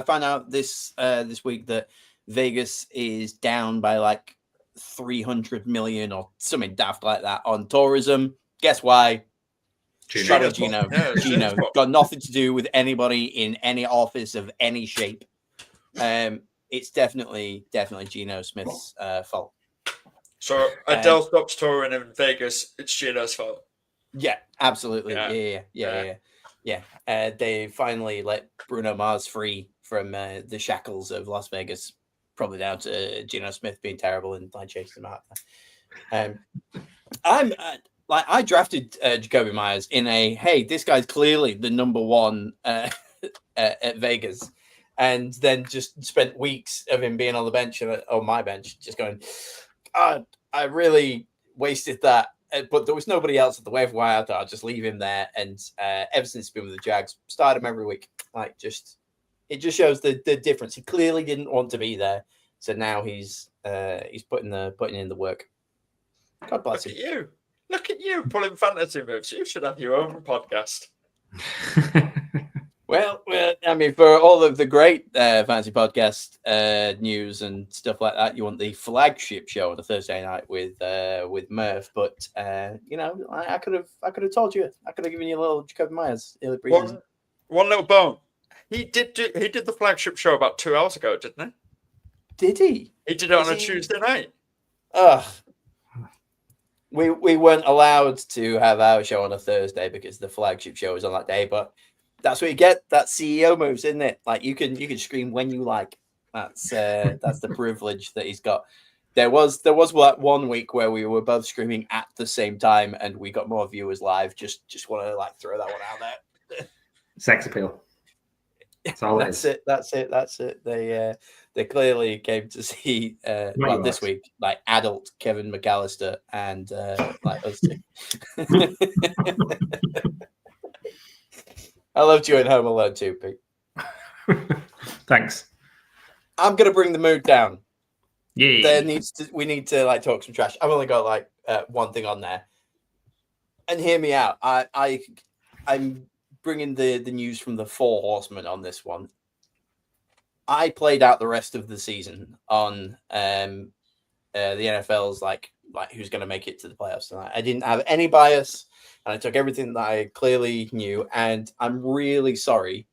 found out this week that Vegas is down by like 300 million or something daft like that on tourism. Guess why? Gino. Gino got nothing to do with anybody in any office of any shape. It's definitely Geno Smith's fault. So Adele stops touring in Vegas. It's Gino's fault. Yeah, absolutely. Yeah. They finally let Bruno Mars free from the shackles of Las Vegas, probably down to Geno Smith being terrible and like chasing him out. I drafted Jacoby Myers in hey, this guy's clearly the number one at Vegas, and then just spent weeks of him being on the bench on my bench, just going, God, I really wasted that. But there was nobody else at the waiver wire. I thought I'd just leave him there. And ever since he's been with the Jags, start him every week. It just shows the difference. He clearly didn't want to be there, so now he's putting in the work. God bless him. Look at you pulling fantasy moves. You should have your own podcast. Well, I mean, for all of the great fantasy podcast news and stuff like that, you want the flagship show on a Thursday night with Murph. But I could have told you. I could have given you a little Jacoby Myers. One little bone. He did the flagship show about 2 hours ago, didn't he? Did he? He did it on a Tuesday night. Ugh. We weren't allowed to have our show on a Thursday because the flagship show was on that day, but that's what you get. That's CEO moves, isn't it? Like you can scream when you like. That's the privilege that he's got. There was like 1 week where we were both screaming at the same time, and we got more viewers live. Just want to like throw that one out there. Sex appeal. That's it. They clearly came to see this week like adult Kevin McAllister and like us two. I loved you in Home Alone too, Pete. Thanks. I'm gonna bring the mood down. Yeah. We need to like talk some trash. I've only got like one thing on there, and hear me out. I'm bringing the news from the Four Horsemen on this one. I played out the rest of the season on the NFL's like who's going to make it to the playoffs tonight. I didn't have any bias, and I took everything that I clearly knew. And I'm really sorry,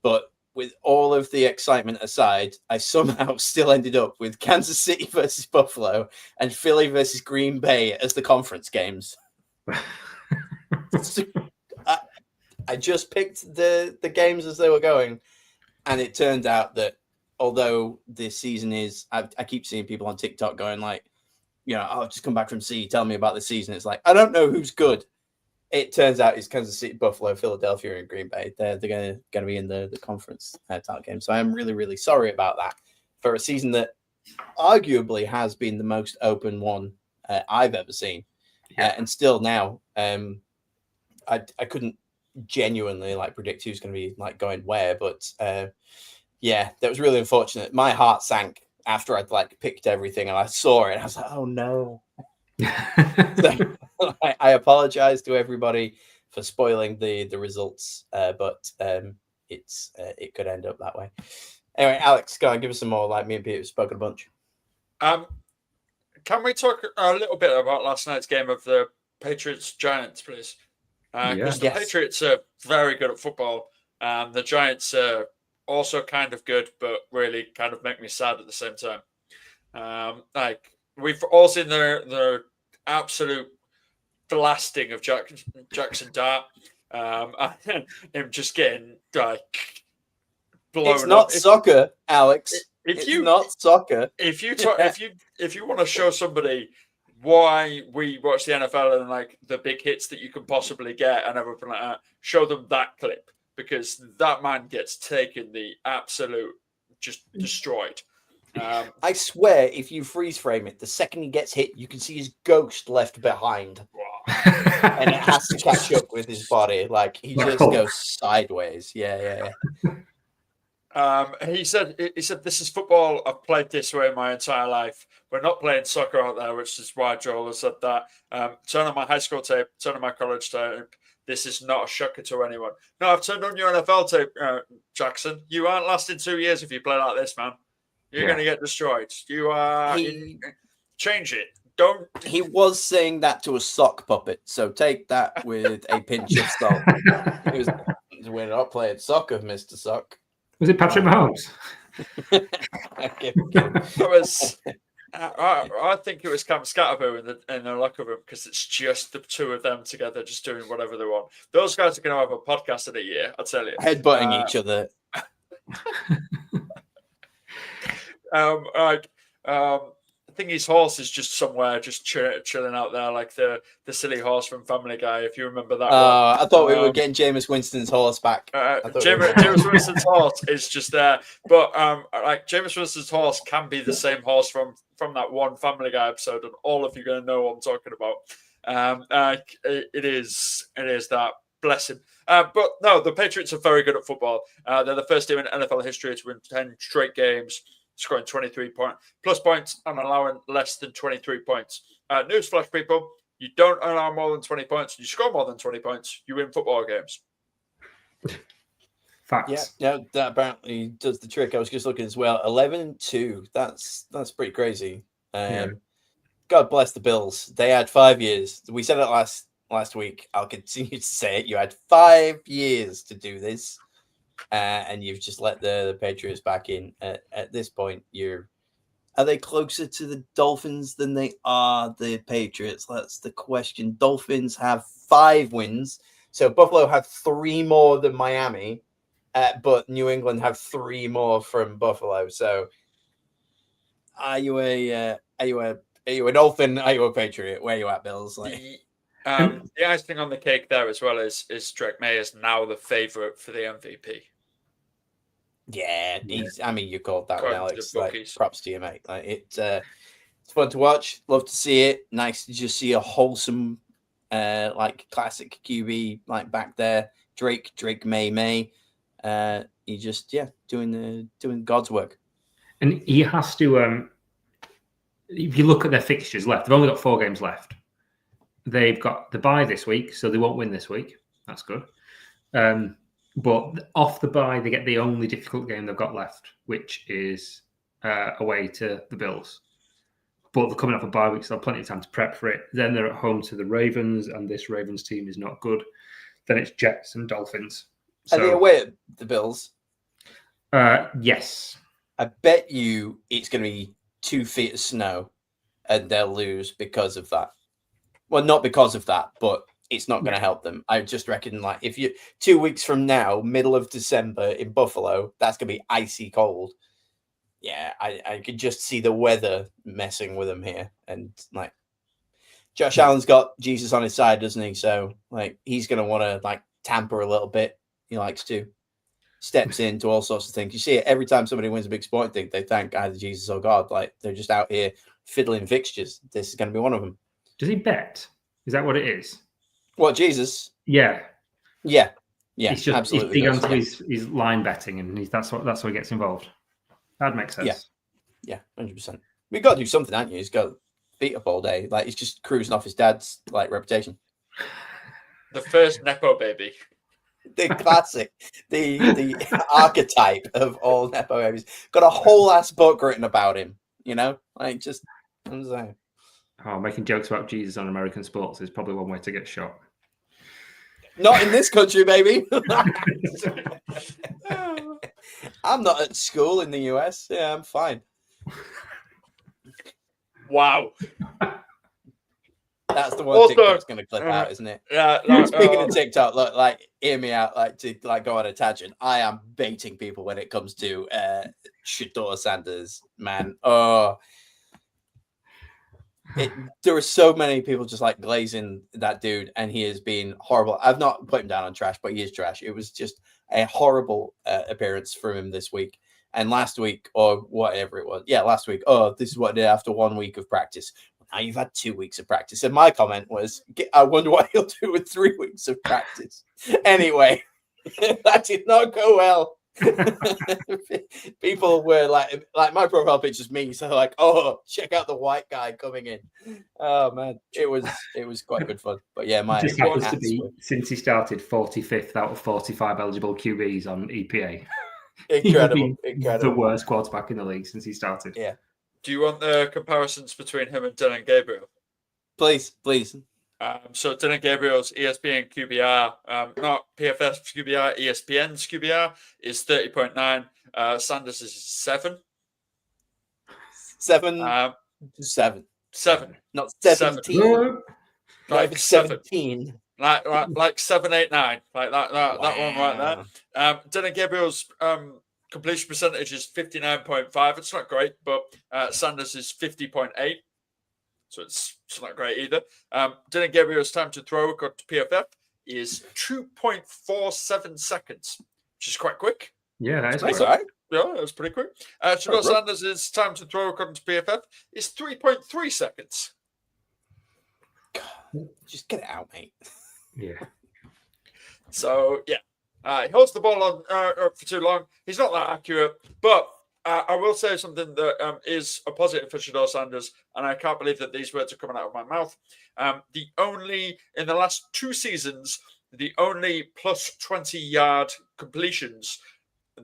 but with all of the excitement aside, I somehow still ended up with Kansas City versus Buffalo and Philly versus Green Bay as the conference games. I just picked the games as they were going, and it turned out that although this season is, I keep seeing people on TikTok going like, I'll just come back from sea, tell me about the season. It's like, I don't know who's good. It turns out it's Kansas City, Buffalo, Philadelphia, and Green Bay. They're going to be in the conference title game. So I'm really, really sorry about that for a season that arguably has been the most open one I've ever seen. And still now, I couldn't genuinely predict who's going to be going where, but that was really unfortunate. My heart sank after I'd picked everything and I saw it. And I was like, oh no. So, I apologize to everybody for spoiling the results, but it could end up that way. Anyway, Alex, go on, give us some more. Me and Peter have spoken a bunch. Can we talk a little bit about last night's game of the Patriots Giants, please? Because the Patriots are very good at football. The Giants are also kind of good, but really kind of make me sad at the same time. We've all seen the absolute blasting of Jackson Dart, him just getting blown. It's not soccer, Alex. It's not soccer. If you want to show somebody why we watch the NFL and the big hits that you can possibly get and everything like that, show them that clip, because that man gets taken the absolute just destroyed. I swear, if you freeze frame it, the second he gets hit, you can see his ghost left behind, and it has to catch up with his body. He just goes sideways. Yeah. He said, this is football. I've played this way my entire life. We're not playing soccer out there, which is why Joel has said that. Turn on my high school tape, turn on my college tape. This is not a shocker to anyone. No, I've turned on your NFL tape, Jackson. You aren't lasting 2 years if you play like this, man. You're going to get destroyed. You are. Change it. Don't. He was saying that to a sock puppet, so take that with a pinch of salt. We're not playing soccer, Mr. Sock. Was it Patrick Mahomes? I think it was Cam Scatterbo in the locker room, because it's just the two of them together, just doing whatever they want. Those guys are going to have a podcast in a year, I tell you. Headbutting each other. I think his horse is just somewhere, just chilling out there, like the silly horse from Family Guy, if you remember that one. I thought we were getting Jameis Winston's horse back. Jameis Winston's horse is just there, but Jameis Winston's horse can be the same horse from that one Family Guy episode, and all of you are going to know what I'm talking about. It is that. Bless him. But no, the Patriots are very good at football. They're the first team in NFL history to win 10 straight games, scoring 23 plus points and allowing less than 23 points. Newsflash, people, you don't allow more than 20 points. You score more than 20 points, you win football games. Facts. Yeah, that apparently does the trick. I was just looking as well. 11-2. That's pretty crazy. God bless the Bills. They had 5 years. We said it last week. I'll continue to say it. You had 5 years to do this. And you've just let the Patriots back in. At this point, are they closer to the Dolphins than they are the Patriots? That's the question. Dolphins have 5 wins, so Buffalo have 3 more than Miami, but New England have 3 more from Buffalo. So, are you a Dolphin? Are you a Patriot? Where are you at, Bills? The icing on the cake there as well is Drake May is now the favorite for the MVP. Yeah, you called that one, Alex. Props to you, mate. It's fun to watch. Love to see it. Nice to just see a wholesome, classic QB back there. Drake May. He just doing God's work. And he has to. If you look at their fixtures left, they've only got 4 games left. They've got the bye this week, so they won't win this week. That's good. But off the bye, they get the only difficult game they've got left, which is away to the Bills. But they're coming off a bye week, so they'll have plenty of time to prep for it. Then they're at home to the Ravens, and this Ravens team is not good. Then it's Jets and Dolphins. Are they away at the Bills? Yes. I bet you it's going to be 2 feet of snow, and they'll lose because of that. Well, not because of that, but it's not going to help them. I just reckon, like, if you 2 weeks from now, middle of December in Buffalo, that's going to be icy cold. Yeah, I could just see the weather messing with them here. And, like, Josh Allen's got Jesus on his side, doesn't he? So, like, he's going to want to, like, tamper a little bit. He likes to. Steps into all sorts of things. You see it every time somebody wins a big sporting thing, they thank either Jesus or God. Like, they're just out here fiddling fixtures. This is going to be one of them. Does he bet? Is that what it is? What, Jesus? Yeah. Yeah. Yeah, He's just absolutely. he's big onto his line betting, and that's what he gets involved. That makes sense. Yeah, 100%. We've got to do something, haven't you? He's got beat up all day. Like, he's just cruising off his dad's, like, reputation. The first Nepo baby. The classic, the archetype of all Nepo babies. Got a whole ass book written about him, you know? Like, just, I'm saying. Oh, making jokes about Jesus on American sports is probably one way to get shot. Not in this country, baby. I'm not at school in the US. Yeah, I'm fine. Wow. That's the one Also, TikTok's going to clip out, isn't it? Yeah. Speaking of TikTok, look, like, hear me out, like, to like go on a tangent. I am baiting people when it comes to Shedeur Sanders, man. Oh, there are so many people just like glazing that dude, and he has been horrible. I've not put him down on trash, but he is trash. It was just a horrible appearance from him this week. And last week, or whatever it was. Yeah, last week. Oh, this is what I did after 1 week of practice. Now you've had 2 weeks of practice. And my comment was, I wonder what he'll do with 3 weeks of practice. Anyway, that did not go well. People were like my profile picture's me. So like, oh, check out the white guy coming in. Oh man, it was quite good fun. But yeah, my just happens to be, since he started 45th out of 45 eligible QBs on EPA. Incredible. The worst quarterback in the league since he started. Yeah. Do you want the comparisons between him and Dylan Gabriel? Please. So Dylan Gabriel's ESPN QBR, not PFF QBR, ESPN's QBR is 30.9. Sanders is 7. 7. 7. Not 17. Like 17. Like 7, 8, 9. Like that one right there. Dylan Gabriel's completion percentage is 59.5. It's not great, but Sanders is 50.8. So it's not great either. Dylan Gabriel's time to throw, according to PFF, is 2.47 seconds, which is quite quick. Yeah, that is nice, quick. right? Yeah, that's pretty quick. Shedeur Sanders' time to throw, according to PFF, is 3.3 seconds. God, just get it out, mate. Yeah. So, yeah. He holds the ball on for too long. He's not that accurate, but I will say something that is a positive for Shedeur Sanders, and I can't believe that these words are coming out of my mouth. In the last 2 seasons, the only plus 20-yard completions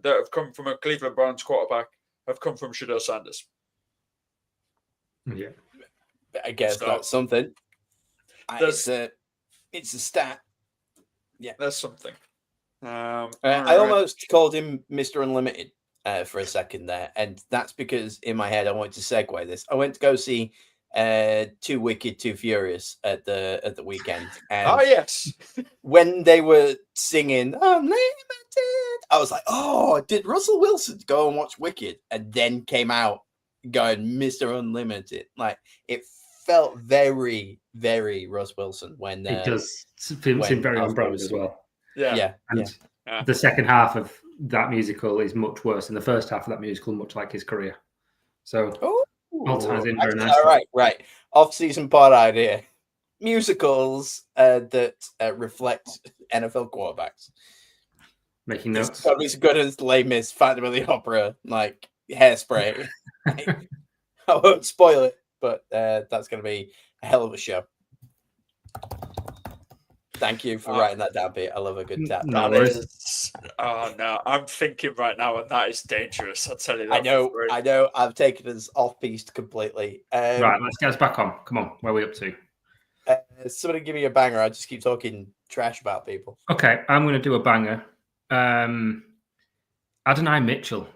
that have come from a Cleveland Browns quarterback have come from Shedeur Sanders. Yeah. I guess that's something. It's a stat. Yeah. There's something. I almost called him Mr. Unlimited for a second there, and that's because in my head I wanted to segue this. I went to go see Too Wicked, Too Furious at the weekend. And yes. when they were singing Unlimited, I was like, oh, did Russell Wilson go and watch Wicked and then came out going Mr. Unlimited? Like, it felt very, very Russ Wilson when it does seem very on brand as well. Yeah. The second half of that musical is much worse than the first half of that musical, much like his career. So all ties in very nicely. All right. Off-season pod idea: musicals that reflect NFL quarterbacks. Making notes. It's got to be as good as Les Mis, Phantom of the Opera, like Hairspray. I won't spoil it, but that's going to be a hell of a show. Thank you for writing that down, Pete. I love a good tap. Oh no, I'm thinking right now, and that is dangerous. I'll tell you that. I know. I've taken us off piste completely. Right, let's get us back on. Come on, where are we up to? Somebody give me a banger. I just keep talking trash about people. Okay, I'm going to do a banger. Adonai Mitchell.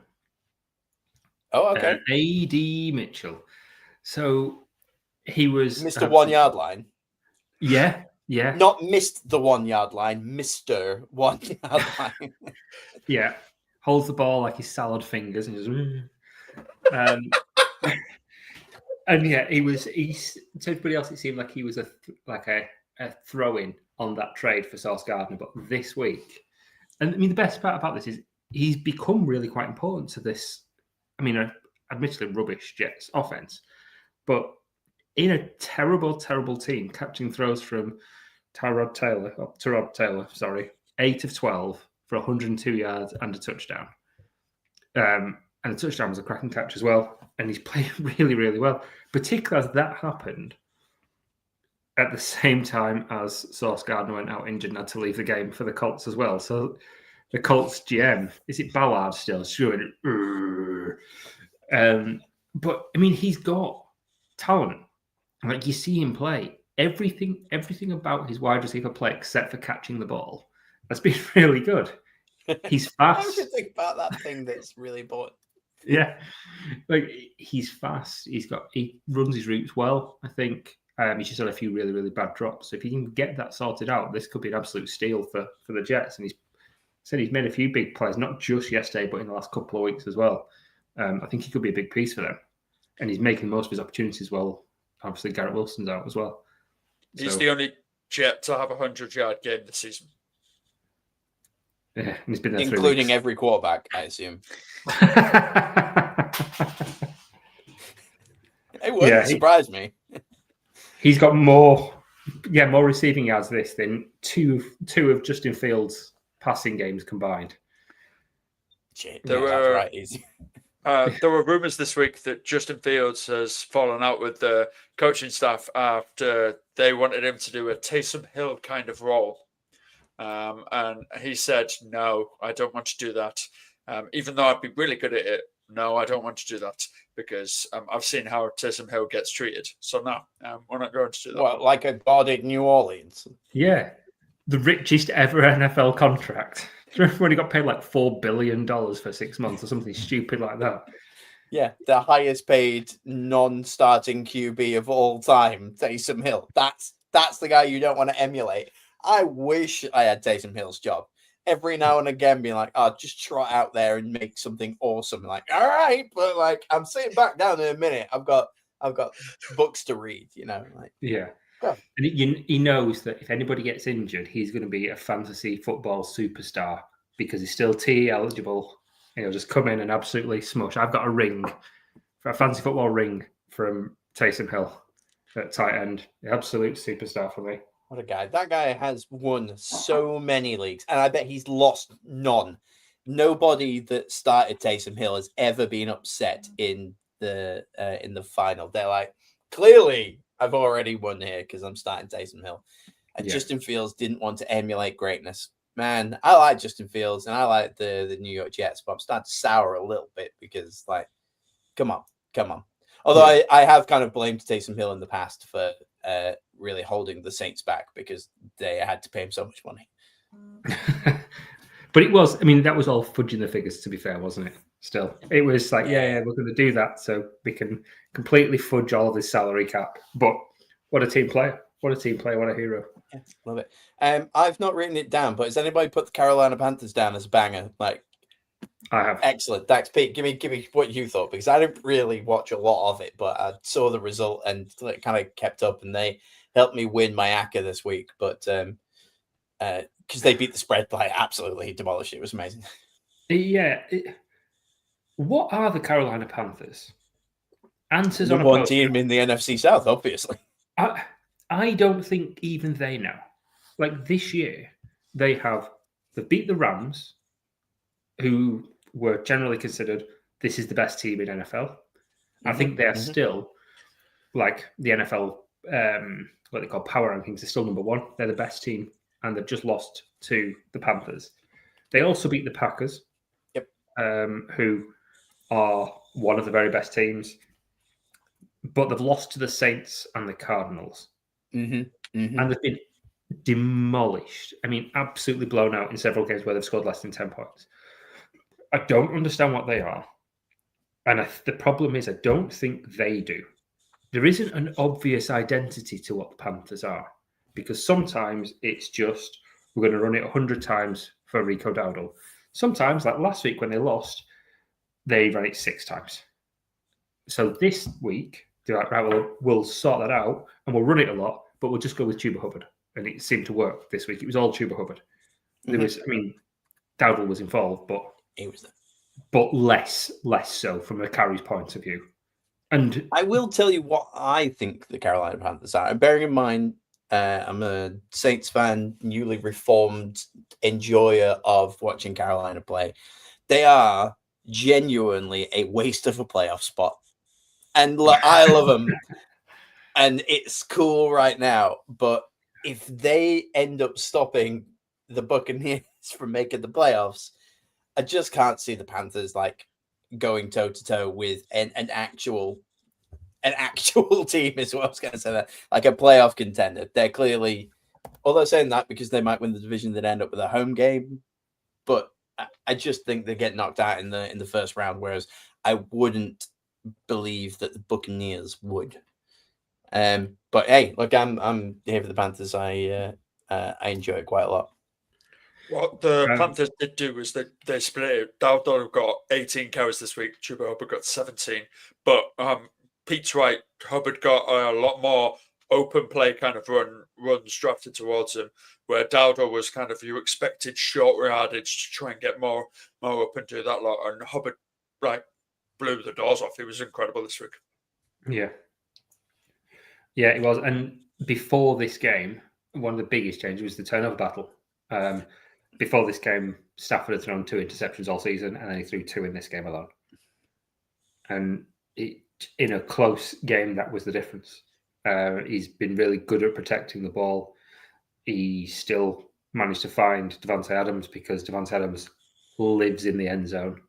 Oh, okay. A.D. Mitchell. So he was Mr. 1 Yard Line. Yeah. Yeah. Not missed the 1 yard line, Mr. 1 yard line. Yeah. Holds the ball like his salad fingers and just. And yeah, he's to everybody else, it seemed like he was a throw-in on that trade for Sauce Gardner. But this week, and I mean, the best part about this is he's become really quite important to this. I mean, admittedly rubbish Jets offense, but in a terrible, terrible team, catching throws from Tyrod Taylor, 8 of 12 for 102 yards and a touchdown. And the touchdown was a cracking catch as well. And he's playing really, really well, particularly as that happened at the same time as Sauce Gardner went out injured and had to leave the game for the Colts as well. So the Colts GM, is it Ballard still? But I mean, he's got talent. Like, you see him play. Everything about his wide receiver play, except for catching the ball, has been really good. He's fast. I should think about that thing that's really important. Yeah, like, he's fast. He runs his routes well, I think. He's just had a few really, really bad drops. So if he can get that sorted out, this could be an absolute steal for the Jets. And he's made a few big plays, not just yesterday, but in the last couple of weeks as well. I think he could be a big piece for them. And he's making most of his opportunities well. Obviously, Garrett Wilson's out as well. He's the only Jet to have a 100-yard game this season. Yeah, and he's been there including every quarterback, I assume. It wouldn't surprise me. He's got more receiving yards this than two of Justin Fields' passing games combined. Shit, there were rumors this week that Justin Fields has fallen out with the coaching staff after they wanted him to do a Taysom Hill kind of role. And he said, no, I don't want to do that. Even though I'd be really good at it, no, I don't want to do that because I've seen how Taysom Hill gets treated. So no, we're not going to do that. What, like a god in New Orleans? Yeah. The richest ever NFL contract. Do you remember when he got paid like $4 billion for 6 months or something stupid like that? Yeah, the highest paid non-starting QB of all time, Taysom Hill. That's the guy you don't want to emulate. I wish I had Taysom Hill's job. Every now and again, being like, "Oh, just trot out there and make something awesome." Like, all right, but like, I'm sitting back down in a minute. I've got books to read. Like, yeah. Go. And he knows that if anybody gets injured, he's going to be a fantasy football superstar because he's still TE eligible. He'll just come in and absolutely smush. I've got a fantasy football ring from Taysom Hill at tight end. The absolute superstar for me. What a guy. That guy has won so many leagues, and I bet he's lost none. Nobody that started Taysom Hill has ever been upset in the final. They're like, clearly, I've already won here because I'm starting Taysom Hill. And Justin Fields didn't want to emulate greatness. Man, I like Justin Fields, and I like the New York Jets, but I'm starting to sour a little bit because, like, come on. Although I have kind of blamed Taysom Hill in the past for really holding the Saints back because they had to pay him so much money. But it was, that was all fudging the figures, to be fair, wasn't it? Still, it was like, we're going to do that so we can completely fudge all of his salary cap. But what a team player. What a hero. Yeah, love it. I've not written it down, but has anybody put the Carolina Panthers down as a banger? Like, I have. Excellent. Thanks, Pete. Give me what you thought, because I didn't really watch a lot of it, but I saw the result and kind of kept up, and they helped me win my ACCA this week. But because they beat the spread by absolutely demolished it. It was amazing. Yeah. What are the Carolina Panthers? Answers on a one team in the NFC South, obviously. I don't think even they know. Like, this year, they beat the Rams, who were generally considered this is the best team in NFL. I think they are still, like, the NFL, what they call power rankings, are still number one. They're the best team, and they've just lost to the Panthers. They also beat the Packers, who are one of the very best teams, but they've lost to the Saints and the Cardinals. And they've been demolished. Absolutely blown out in several games where they've scored less than 10 points. I don't understand what they are. And the problem is, I don't think they do. There isn't an obvious identity to what the Panthers are. because sometimes it's just we're going to run it 100 times for Rico Dowdle. Sometimes, like last week when they lost, they ran it 6 times. So this week, they're like, right, well, we'll sort that out and we'll run it a lot, but we'll just go with Chuba Hubbard. And it seemed to work this week. It was all Chuba Hubbard. There was, Dowdle was involved, but He was there. but less so from a carries point of view. And I will tell you what I think the Carolina Panthers are. And bearing in mind, I'm a Saints fan, newly reformed enjoyer of watching Carolina play. They are genuinely a waste of a playoff spot. And I love them. And it's cool right now. But if they end up stopping the Buccaneers from making the playoffs, I just can't see the Panthers like going toe to toe with an actual team is what I was going to say. That like a playoff contender. They're clearly, although saying that because they might win the division, they'd end up with a home game. But I just think they get knocked out in the first round. Whereas I wouldn't believe that the Buccaneers would. But hey, look, I'm here for the Panthers. I enjoy it quite a lot. What the Panthers did do was they split it. Dowdle got 18 carries this week. Chuba Hubbard got 17. But Pete's right. Hubbard got a lot more open play kind of runs drafted towards him, where Dowdle was kind of, you expected short yardage to try and get more up and do that lot. And Hubbard blew the doors off. He was incredible this week. yeah, it was. And before this game, one of the biggest changes was the turnover battle. Before this game, Stafford had thrown 2 interceptions all season, and then he threw 2 in this game alone. And in a close game, that was the difference. He's been really good at protecting the ball. He still managed to find Davante Adams because Davante Adams lives in the end zone.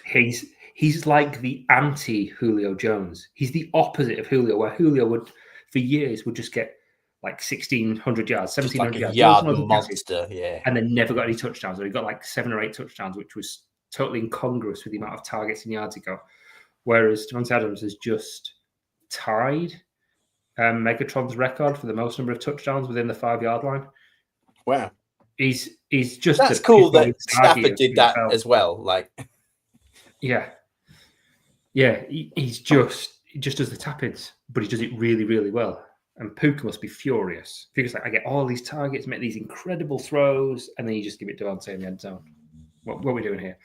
He's like the anti-Julio Jones. He's the opposite of Julio, where Julio would, for years, would just get like 1,600 yards, 1,700 like a yards. yard monster, yeah. And then never got any touchdowns. Or he got like 7 or 8 touchdowns, which was totally incongruous with the amount of targets and yards he got. Whereas Davante Adams has just tied Megatron's record for the most number of touchdowns within the 5-yard line. Wow. He's just... That's cool that Stafford did that as well. Like, yeah. He just does the tap-ins, but he does it really, really well. And Puka must be furious. Puka's like, I get all these targets, make these incredible throws, and then you just give it to Davante in the end zone. What are we doing here?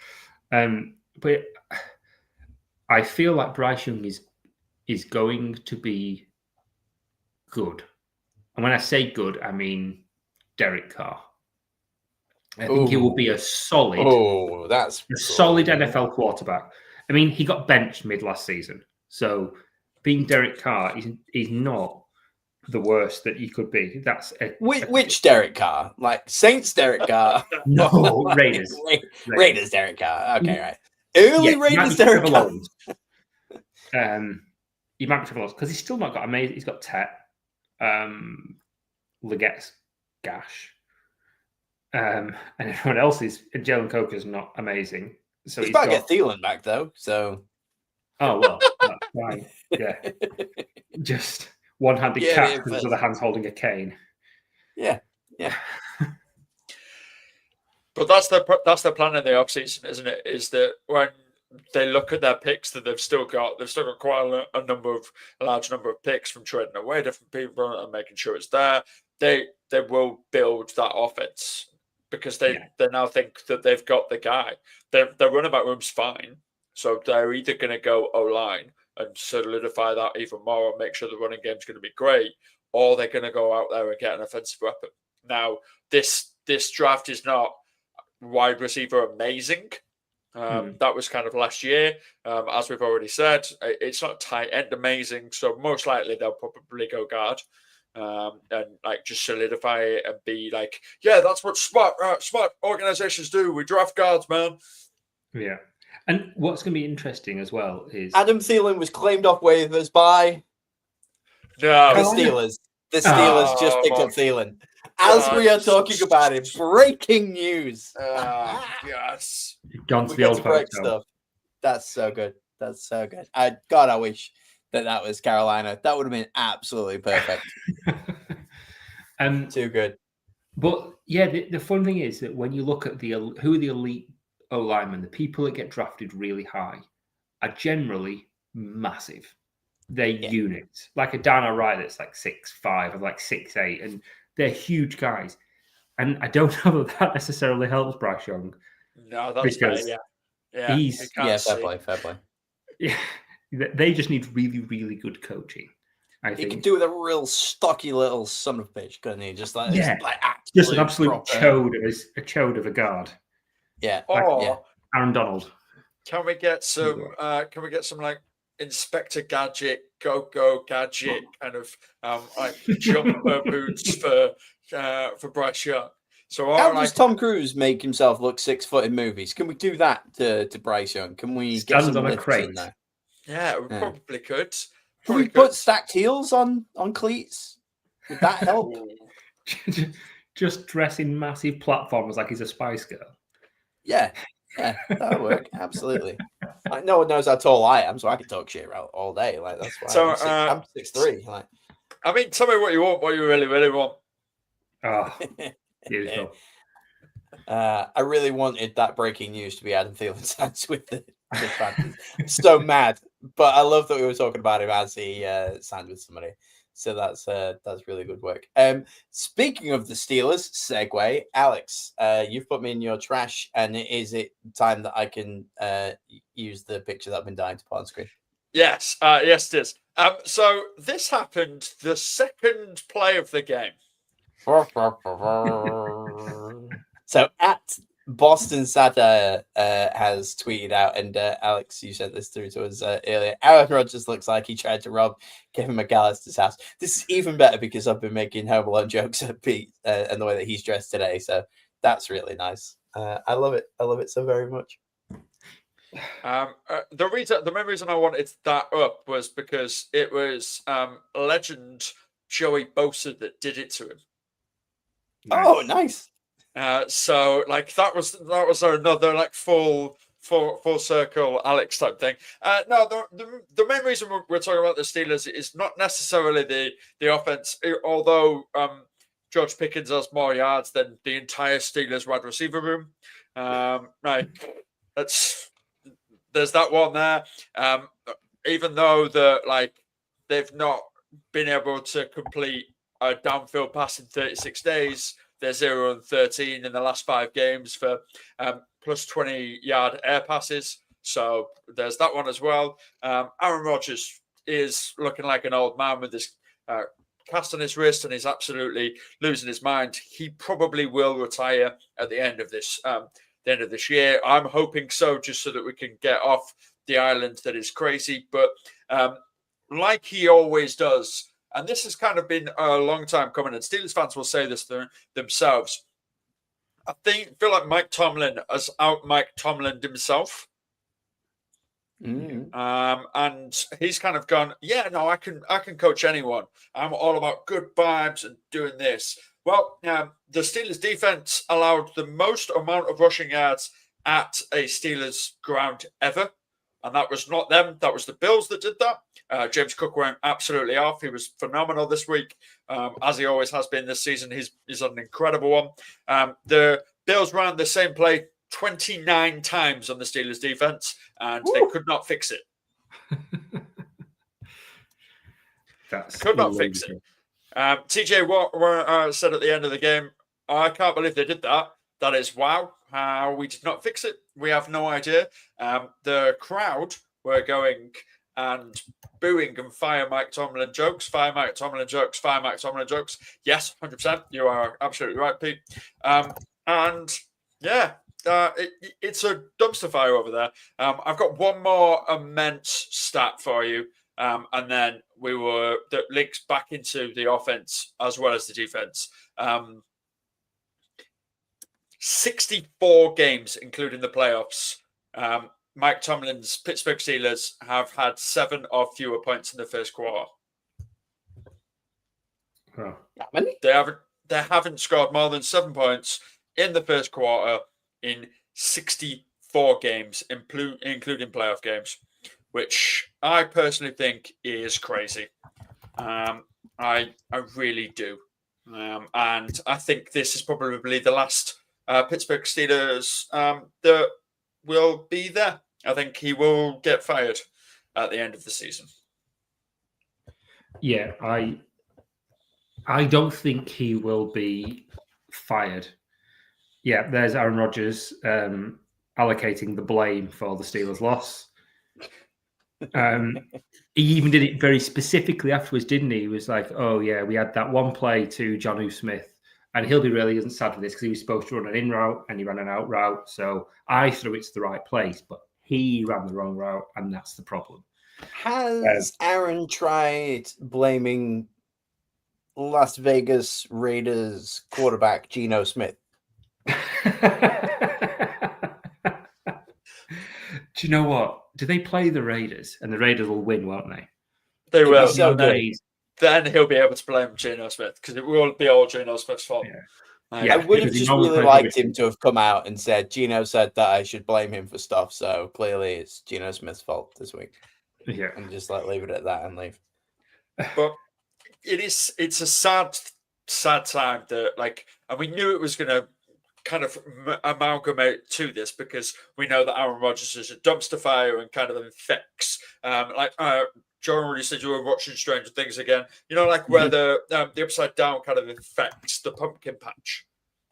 But I feel like Bryce Young is going to be good. And when I say good, I mean Derek Carr. I think he will be a solid NFL quarterback. I mean, he got benched mid last season. So being Derek Carr, he's not the worst that he could be. That's which Derek Carr? Like Saints Derek Carr? No, Raiders. Raiders Derek Carr. Okay, right. Early Raiders Derek Carr. You might be Trevor Lawrence because he's still not got amazing. He's got Tet, Legette's Gash, and everyone else is. Jalen Coker's not amazing. So he's about to get Thielen back though. So, oh well, that's fine. Yeah, just one-handed catch because his other hand's holding a cane. Yeah. But that's the plan in the offseason, isn't it? Is that when they look at their picks that they've still got quite a large number of picks from trading away different people and making sure it's there. They will build that offense because they now think that they've got the guy. Their running back room's fine, so they're either going to go O-line and solidify that even more and make sure the running game's going to be great, or they're going to go out there and get an offensive weapon. Now, this draft is not wide receiver amazing. That was kind of last year. As we've already said, it's not tight end amazing, so most likely they'll probably go guard and like just solidify it and be like, yeah, that's what smart organizations do. We draft guards, man. Yeah. And what's going to be interesting as well is Adam Thielen was claimed off waivers by the Steelers. The Steelers just picked up Thielen. As we are talking about it, breaking news. Yes. Gone to the old stuff. That's so good. I wish that was Carolina. That would have been absolutely perfect. Too good. But yeah, the fun thing is that when you look at who are the elite O linemen, the people that get drafted really high are generally massive. They're units. Like a Dan O'Reilly that's like 6'5" or like 6'8", and they're huge guys. And I don't know that necessarily helps Bryce Young. No, that's fair. Because Yeah. he's Fair play. yeah, they just need really, really good coaching. I He think could do with a real stocky little son of a bitch, couldn't he? Just like just an absolute proper- chode of a guard. Yeah. Or Aaron Donald. can we get some? Can we get some like Inspector Gadget, Go Gadget kind of like jumper boots for Bryce Young? So How does Tom Cruise make himself look 6 foot in movies? Can we do that to Bryce Young? Can we get some on a lifts crate? in there? Yeah, we probably could. Can we put stacked heels on cleats? Would that help? Just dress in massive platforms like he's a Spice Girl. Yeah, that'll work. Absolutely. Like, no one knows how tall I am, so I can talk shit all day. Like that's why So, I'm 6'3". Like, I mean, tell me what you want, what you really, really want. Oh, beautiful. I really wanted that breaking news to be Adam Thielen signs with the Panthers. So mad, but I love that we were talking about him as he signed with somebody. So that's really good work. Speaking of the Steelers, segue, Alex, you've put me in your trash, and is it time that I can use the picture that I've been dying to put on screen? Yes, yes, it is. So this happened the second play of the game. So at Boston Satire has tweeted out, and Alex, you sent this through to us earlier. Aaron Rodgers looks like he tried to rob Kevin McAllister's house. This is even better because I've been making Home Alone jokes at Pete and the way that he's dressed today. So that's really nice. I love it. I love it so very much. The main reason I wanted that up was because it was legend Joey Bosa that did it to him. Oh, nice. So like that was another like full circle Alex type thing. No, the main reason we're talking about the Steelers is not necessarily the offense, although George Pickens has more yards than the entire Steelers wide receiver room. There's that one there. Even though they've not been able to complete a downfield pass in 36 days. They're 0-13 in the last 5 games for plus 20-yard air passes. So there's that one as well. Aaron Rodgers is looking like an old man with this cast on his wrist, and he's absolutely losing his mind. He probably will retire at the end of this year. I'm hoping so, just so that we can get off the island that is crazy. But like he always does, and this has kind of been a long time coming, and Steelers fans will say this themselves. I feel like Mike Tomlin has out-Mike Tomlin'd himself. And he's kind of gone, yeah, no, I can coach anyone. I'm all about good vibes and doing this. Well, the Steelers defense allowed the most amount of rushing yards at a Steelers ground ever. And that was not them. That was the Bills that did that. James Cook went absolutely off. He was phenomenal this week, as he always has been this season. He's had an incredible one. The Bills ran the same play 29 times on the Steelers defense, and they could not fix it. Could not fix it. TJ Watt said at the end of the game, I can't believe they did that. That is wow. How we did not fix it, we have no idea. The crowd were going and booing and fire Mike Tomlin jokes, fire Mike Tomlin jokes, fire Mike Tomlin jokes. Yes, 100%. You are absolutely right, Pete. And yeah, it's a dumpster fire over there. I've got one more immense stat for you. And then that links back into the offense as well as the defense. 64 games, including the playoffs. Mike Tomlin's Pittsburgh Steelers have had 7 or fewer points in the first quarter. Oh. They haven't scored more than 7 points in the first quarter in 64 games, including playoff games, which I personally think is crazy. I really do. And I think this is probably the last Pittsburgh Steelers that will be there. I think he will get fired at the end of the season. Yeah, I don't think he will be fired. Yeah, there's Aaron Rodgers allocating the blame for the Steelers' loss. He even did it very specifically afterwards, didn't he? He was like, "Oh yeah, we had that one play to Jonnu Smith, and he'll be really isn't sad for this because he was supposed to run an in route and he ran an out route. So I threw it to the right place, but he ran the wrong route, and that's the problem." Has Aaron tried blaming Las Vegas Raiders quarterback Geno Smith? Do you know what? Do they play the Raiders? And the Raiders will win, won't they? They will. So Then he'll be able to blame Geno Smith because it will be all Geno Smith's fault. Yeah. I would have because he just normally really plays liked him to have come out and said, Geno said that I should blame him for stuff, so clearly it's Geno Smith's fault this week. Yeah. And just leave it at that and leave. But it's a sad time that and we knew it was going to kind of amalgamate to this because we know that Aaron Rodgers is a dumpster fire and kind of infects John already said you were watching Stranger Things again. You know, where the upside down kind of infects the pumpkin patch.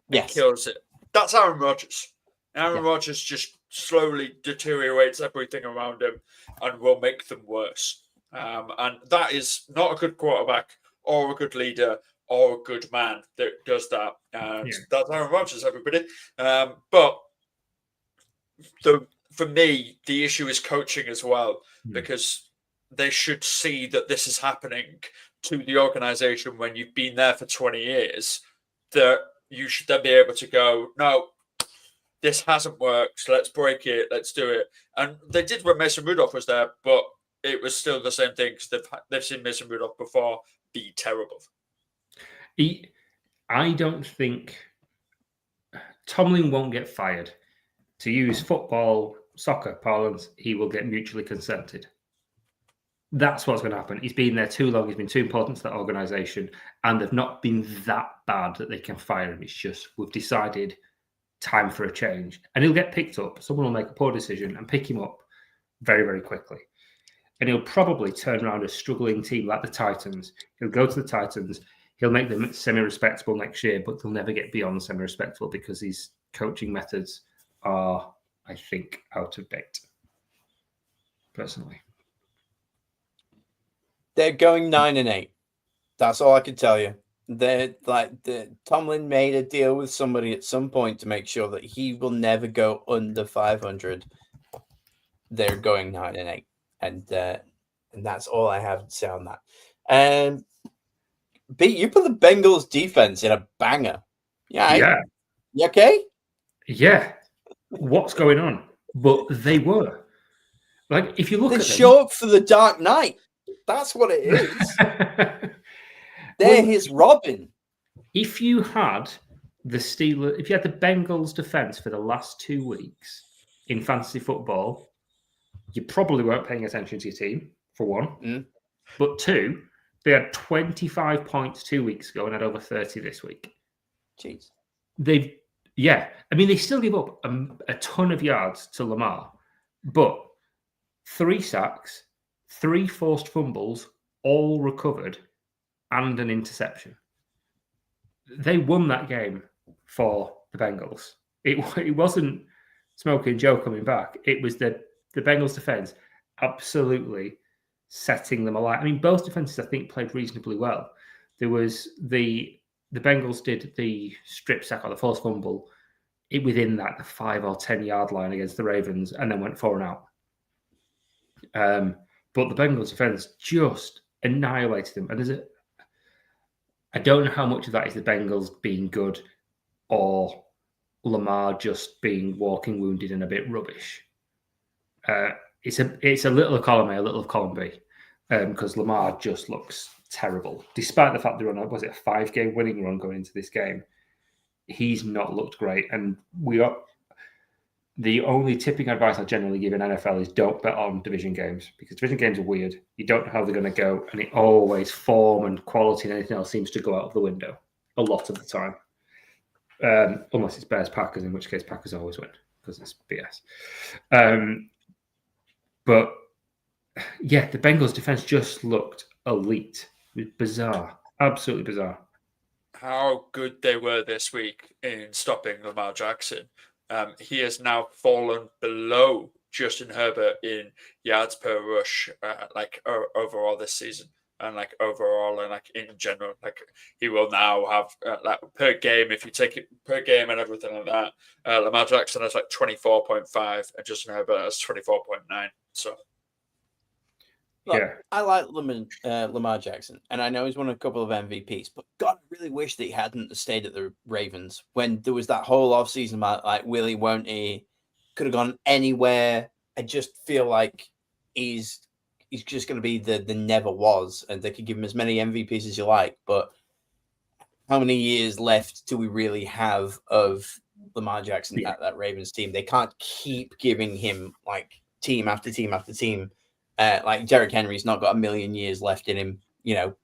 Yes. Kills it. That's Aaron Rodgers. Aaron Rodgers just slowly deteriorates everything around him and will make them worse. And that is not a good quarterback or a good leader or a good man that does that. That's Aaron Rodgers, everybody. But for me, the issue is coaching as well, because they should see that this is happening to the organization when you've been there for 20 years, that you should then be able to go, no, this hasn't worked, so let's break it, let's do it. And they did when Mason Rudolph was there, but it was still the same thing because they've seen Mason Rudolph before be terrible. I don't think Tomlin won't get fired. To use soccer parlance, he will get mutually consented. That's what's going to happen. He's been there too long. He's been too important to that organization, and they've not been that bad that they can fire him. It's just we've decided time for a change, and he'll get picked up. Someone will make a poor decision and pick him up very, very quickly. And he'll probably turn around a struggling team like the Titans. He'll go to the Titans. He'll make them semi-respectable next year, but they'll never get beyond semi-respectable because his coaching methods are, I think, out of date. Personally. They're going 9-8. That's all I can tell you. Tomlin made a deal with somebody at some point to make sure that he will never go under 500. They're going 9-8, and that's all I have to say on that. And Pete, you put the Bengals defense in a banger. Yeah. You okay? Yeah. What's going on? But they were. If you look They at them, show up for the Dark Knight. That's what it is. They're his Robin. If you had the Bengals defense for the last 2 weeks in fantasy football, you probably weren't paying attention to your team, for one. But two, they had 25 points 2 weeks ago and had over 30 this week. Jeez. They still give up a ton of yards to Lamar, but 3 sacks, 3 forced fumbles, all recovered, and an interception. They won that game for the Bengals. It wasn't Smokey and Joe coming back. It was the Bengals defense absolutely setting them alight. I mean, both defenses, I think, played reasonably well. There was the Bengals did the strip sack or the forced fumble within the 5 or 10 yard line against the Ravens, and then went 4 and out. But the Bengals defense just annihilated them. And I don't know how much of that is the Bengals being good or Lamar just being walking wounded and a bit rubbish. It's a little of column A, a little of column B, because Lamar just looks terrible. Despite the fact they're on a 5-game winning run going into this game, he's not looked great. And the only tipping advice I generally give in NFL is don't bet on division games, because division games are weird. You don't know how they're going to go, and it always form and quality and anything else seems to go out of the window. a lot of the time. Unless it's Bears Packers, in which case Packers always win because it's BS. But yeah, the Bengals defense just looked elite. It was bizarre, absolutely bizarre. How good they were this week in stopping Lamar Jackson. He has now fallen below Justin Herbert in yards per rush, overall this season. And overall and in general, he will now have per game, if you take it per game and everything like that, Lamar Jackson has 24.5 and Justin Herbert has 24.9. So look, I like Lamar Jackson, and I know he's won a couple of MVPs, but God, I really wish that he hadn't stayed at the Ravens when there was that whole offseason about will he, won't he, could have gone anywhere. I just feel like he's just going to be the never was, and they could give him as many MVPs as you like, but how many years left do we really have of Lamar Jackson at that Ravens team? They can't keep giving him team after team after team. Derrick Henry's not got a million years left in him.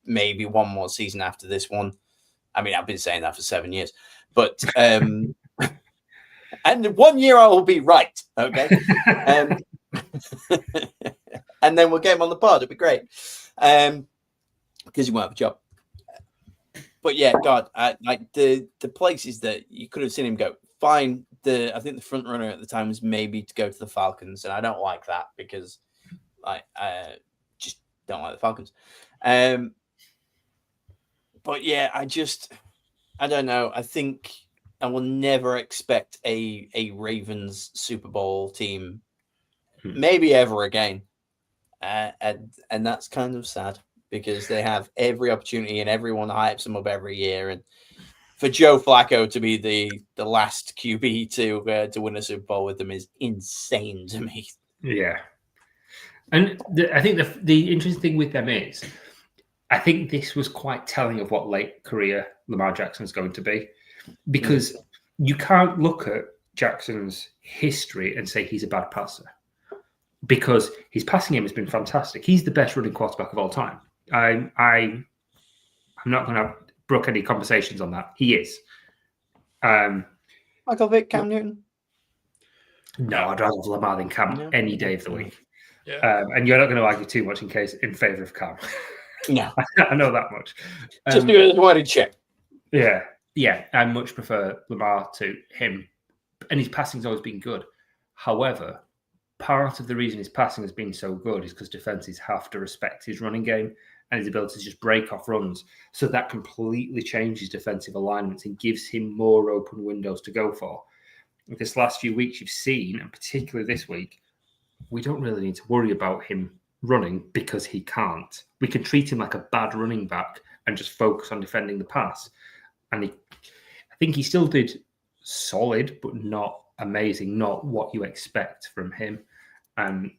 Maybe one more season after this one. I mean, I've been saying that for 7 years, but and 1 year I will be right. Okay. And then we'll get him on the pod. It'd be great. Because he won't have a job. But yeah, God, the places that you could have seen him go. Fine. I think the front runner at the time was maybe to go to the Falcons, and I don't like that because I just don't like the Falcons. But yeah, I don't know. I think I will never expect a Ravens Super Bowl team, maybe ever again. And that's kind of sad because they have every opportunity and everyone hypes them up every year. And for Joe Flacco to be the last QB to win a Super Bowl with them is insane to me. Yeah. And I think the interesting thing with them is, I think this was quite telling of what late career Lamar Jackson is going to be, because you can't look at Jackson's history and say he's a bad passer, because his passing game has been fantastic. He's the best running quarterback of all time. I'm not going to brook any conversations on that. He is. Michael Vick, Cam Newton. No, I'd rather have Lamar than Cam any day of the week. Yeah. And you're not going to argue too much in favor of Cam. No, I know that much. Just do it as a check. Yeah. I much prefer Lamar to him, and his passing's always been good. However, part of the reason his passing has been so good is because defenses have to respect his running game and his ability to just break off runs. So that completely changes defensive alignments and gives him more open windows to go for. This last few weeks you've seen, and particularly this week, we don't really need to worry about him running because he can't. We can treat him like a bad running back and just focus on defending the pass. And I think he still did solid, but not amazing, not what you expect from him. And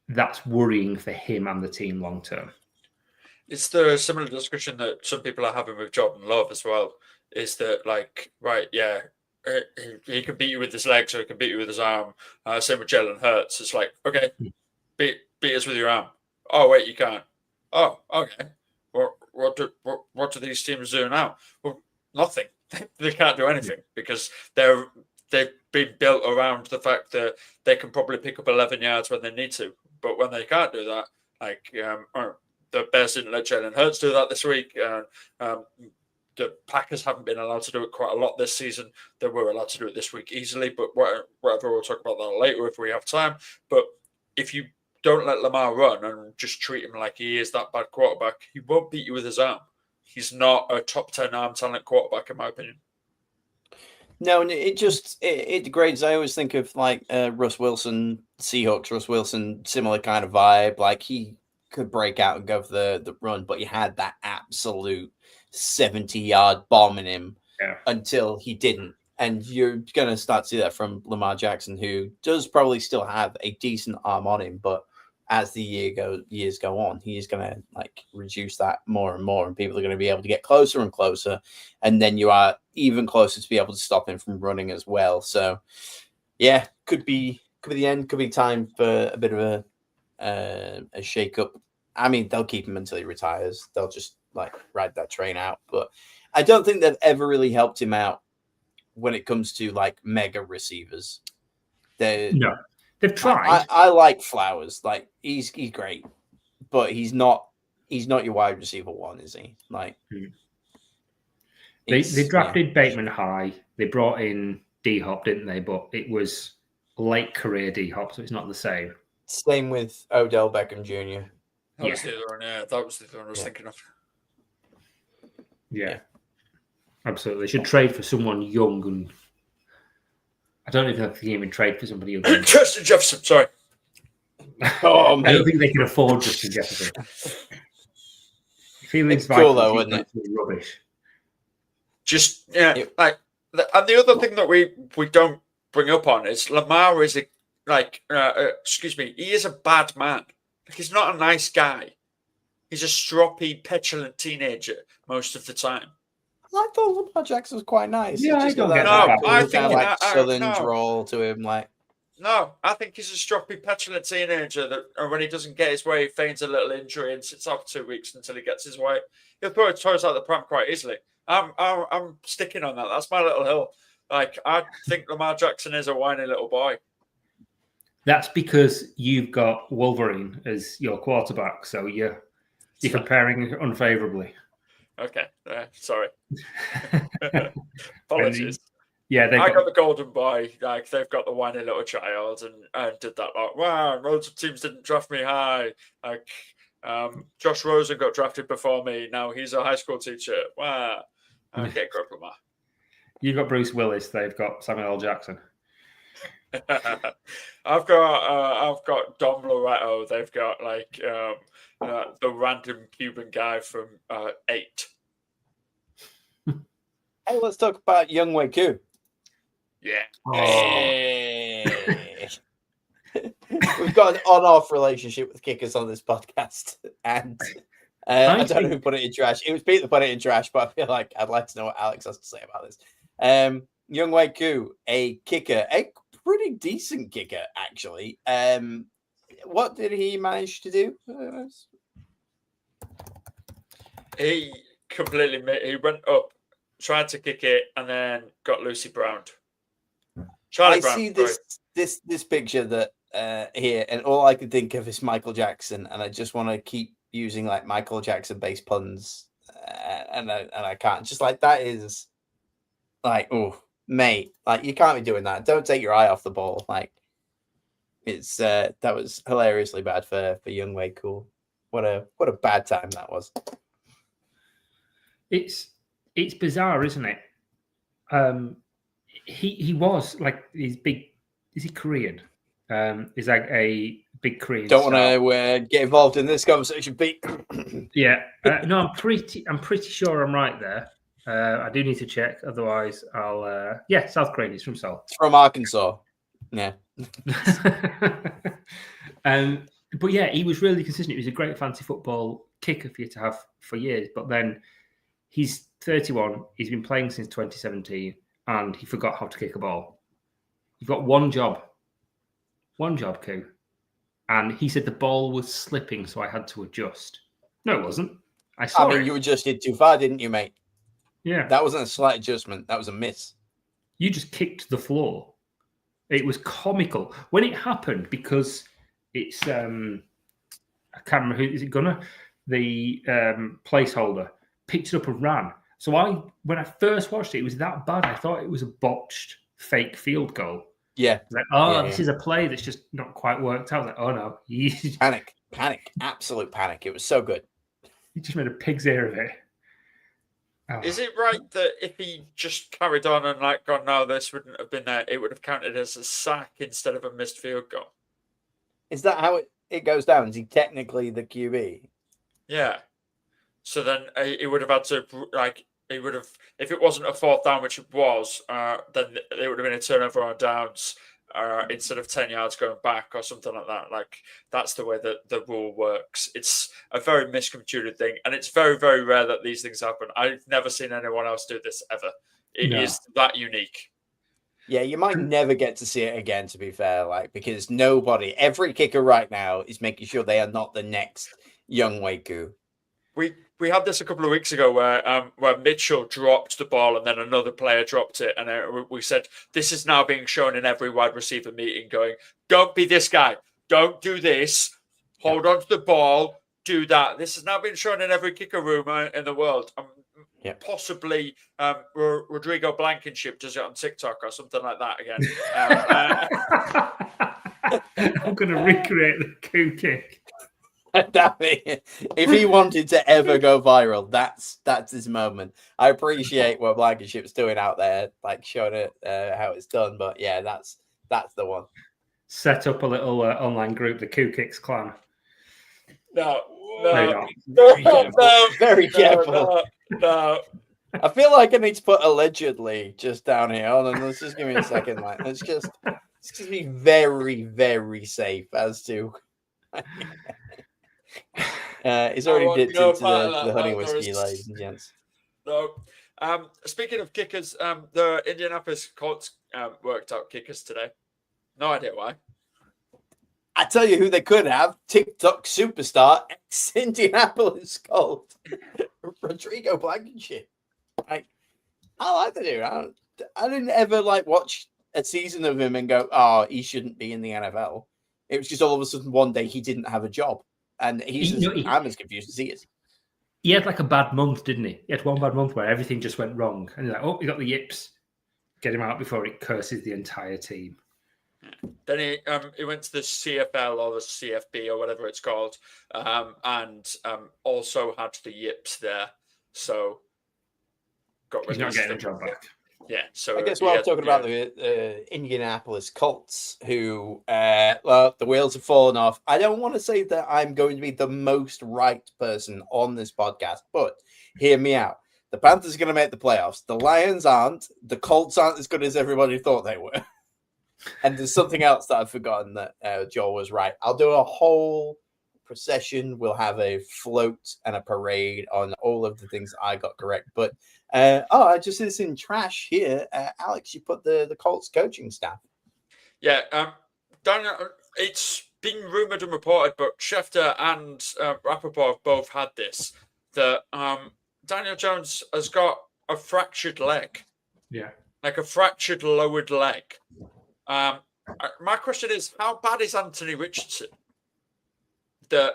that's worrying for him and the team long term. It's the similar discussion that some people are having with Jordan Love as well. Is that he can beat you with his legs or he can beat you with his arm. Same with Jalen Hurts. It's okay, beat us with your arm. Oh wait, you can't. Oh, okay. What do these teams do now? Well, nothing. They can't do anything because they've been built around the fact that they can probably pick up 11 yards when they need to. But when they can't do that, the Bears didn't let Jalen Hurts do that this week. The Packers haven't been allowed to do it quite a lot this season. They were allowed to do it this week easily, but whatever, we'll talk about that later if we have time. But if you don't let Lamar run and just treat him like he is that bad quarterback, he won't beat you with his arm. He's not a top 10 arm talent quarterback, in my opinion. No, and it degrades. I always think of Russ Wilson, Seahawks, Russ Wilson, similar kind of vibe. He could break out and go for the run, but he had that absolute 70-yard bomb in him until he didn't. And you're going to start to see that from Lamar Jackson, who does probably still have a decent arm on him, but as the years go on, he is going to reduce that more and more, and people are going to be able to get closer and closer, and then you are even closer to be able to stop him from running as well. So, yeah, could be the end. Could be time for a bit of a shake up. I mean, they'll keep him until he retires. They'll just like ride that train out. But I don't think they've ever really helped him out when it comes to like mega receivers. No, they've tried. I like Flowers. Like he's great, but he's not your wide receiver one, is he? Like They drafted Bateman high. They brought in D Hop, didn't they? But it was late career D Hop, so it's not the same. Same with Odell Beckham Jr. That was the other one. Yeah, that was the one I was thinking of. Yeah, absolutely. They should trade for someone young, and I don't even think they can even trade for somebody young. Justin Jefferson. Sorry. Oh, I mate. don't think they can afford Justin Jefferson. Feelings Cool though, wouldn't it? Rubbish. Just and the other thing that we don't bring up on is Lamar is he is a bad man. Like, he's not a nice guy. He's a stroppy, petulant teenager most of the time. I thought Lamar Jackson was quite nice. Yeah, He's I just don't got get that that. No, I kind think of like I- southern no. drawl to him. Like No, I think he's a stroppy, petulant teenager that when he doesn't get his way, he feigns a little injury and sits out 2 weeks until he gets his way. He'll throw his toes out the pram quite easily. I'm sticking on that. That's my little hill. Like, I think Lamar Jackson is a whiny little boy. That's because you've got Wolverine as your quarterback, so you're comparing unfavorably. Okay, sorry. Apologies. Yeah, I got the golden boy. Like, they've got the whiny little child, and did that. Like, wow, loads of teams didn't draft me high. Like, Josh Rosen got drafted before me. Now he's a high school teacher. Wow, okay, good Lamar. You've got Bruce Willis. They've got Samuel L. Jackson. I've got Dom Loretto. They've got like the random Cuban guy from 8. hey, let's talk about Young Wei Koo. Yeah. Hey. We've got an on-off relationship with kickers on this podcast, and I don't know who put it in trash. It was Pete that put it in trash, but I feel like I'd like to know what Alex has to say about this. Young Wei Koo, a kicker, a pretty decent kicker, actually. What did he manage to do? He he went up, tried to kick it, and then got Lucy Brown. I see this picture that here, and all I can think of is Michael Jackson, and I just want to keep using like Michael Jackson based puns, and I can't. Just like that is like, oh mate, like you can't be doing that. Don't take your eye off the ball. Like it's that was hilariously bad for Young Wei Koo. What a bad time that was. It's bizarre, isn't it? He was like he's big. Is he Korean? He's like a big Korean. Don't want to get involved in this conversation, Pete. Yeah, no, I'm pretty sure I'm right there. I do need to check, otherwise I'll. Yeah, South Korean. He's from Seoul. It's from Arkansas. Yeah. But yeah, he was really consistent. He was a great fantasy football kicker for you to have for years. But then he's 31. He's been playing since 2017, and he forgot how to kick a ball. You've got one job, Koo. And he said the ball was slipping, so I had to adjust. No, it wasn't. I saw it. You adjusted too far, didn't you, mate? Yeah. That wasn't a slight adjustment. That was a miss. You just kicked the floor. It was comical when it happened because it's I can't remember who is it gonna the placeholder picked it up and ran. So when I first watched it, it was that bad. I thought it was a botched fake field goal. Yeah. Like, this is a play that's just not quite worked out. Like, oh no, Panic, absolute panic. It was so good. He just made a pig's ear of it. Oh. Is it right that if he just carried on and like gone, no, this wouldn't have been there, it would have counted as a sack instead of a missed field goal? Is that how it goes down? Is he technically the QB? Yeah. So then he would have had to he would have, if it wasn't a fourth down, which it was, then it would have been a turnover on downs instead of 10 yards going back or something like that. Like that's the way that the rule works. It's a very miscomputed thing, and it's very, very rare that these things happen. I've never seen anyone else do this ever. It is that unique. Yeah, you might never get to see it again, to be fair, like because every kicker right now is making sure they are not the next Young Wei Koo. We we had this a couple of weeks ago where Mitchell dropped the ball and then another player dropped it, and we said this is now being shown in every wide receiver meeting. Going, don't be this guy, don't do this, hold on to the ball, do that. This has now been shown in every kicker room in the world. Possibly Rodrigo Blankenship does it on TikTok or something like that again. I'm going to recreate the coup kick. If he wanted to ever go viral, that's his moment. I appreciate what Blankenship's doing out there, like showing it how it's done. But yeah, that's the one. Set up a little online group, the Coup Kicks clan. No. Very careful. No. I feel like I need to put allegedly just down here. Hold on, let's just give me a second. Like, let's just be very, very safe as to. He's already dipped into the honey whiskey, ladies and gents. No. Speaking of kickers, the Indianapolis Colts worked out kickers today. No idea why. I tell you who they could have: TikTok superstar, ex-Indianapolis Colt, Rodrigo Blankenship. I like the dude. I didn't ever watch a season of him and go, "Oh, he shouldn't be in the NFL." It was just all of a sudden one day he didn't have a job, and I'm as confused as he is. He had a bad month, didn't he? He had one bad month where everything just went wrong, and you're like, "Oh, he got the yips. Get him out before it curses the entire team." Then he went to the CFL or the CFB or whatever it's called, and also had the yips there. So he's not getting a job back. Yeah. So I guess while I'm talking about the Indianapolis Colts, who the wheels have fallen off. I don't want to say that I'm going to be the most right person on this podcast, but hear me out. The Panthers are going to make the playoffs. The Lions aren't. The Colts aren't as good as everybody thought they were. And there's something else that I've forgotten that Joel was right. I'll do a whole procession. We'll have a float and a parade on all of the things I got correct. But I just see this in trash here. Alex, you put the Colts coaching staff. Yeah, Daniel, it's been rumored and reported, but Schefter and Rappaport both had this, that Daniel Jones has got a fractured leg. Yeah. Like a fractured lowered leg. My question is, how bad is Anthony Richardson? The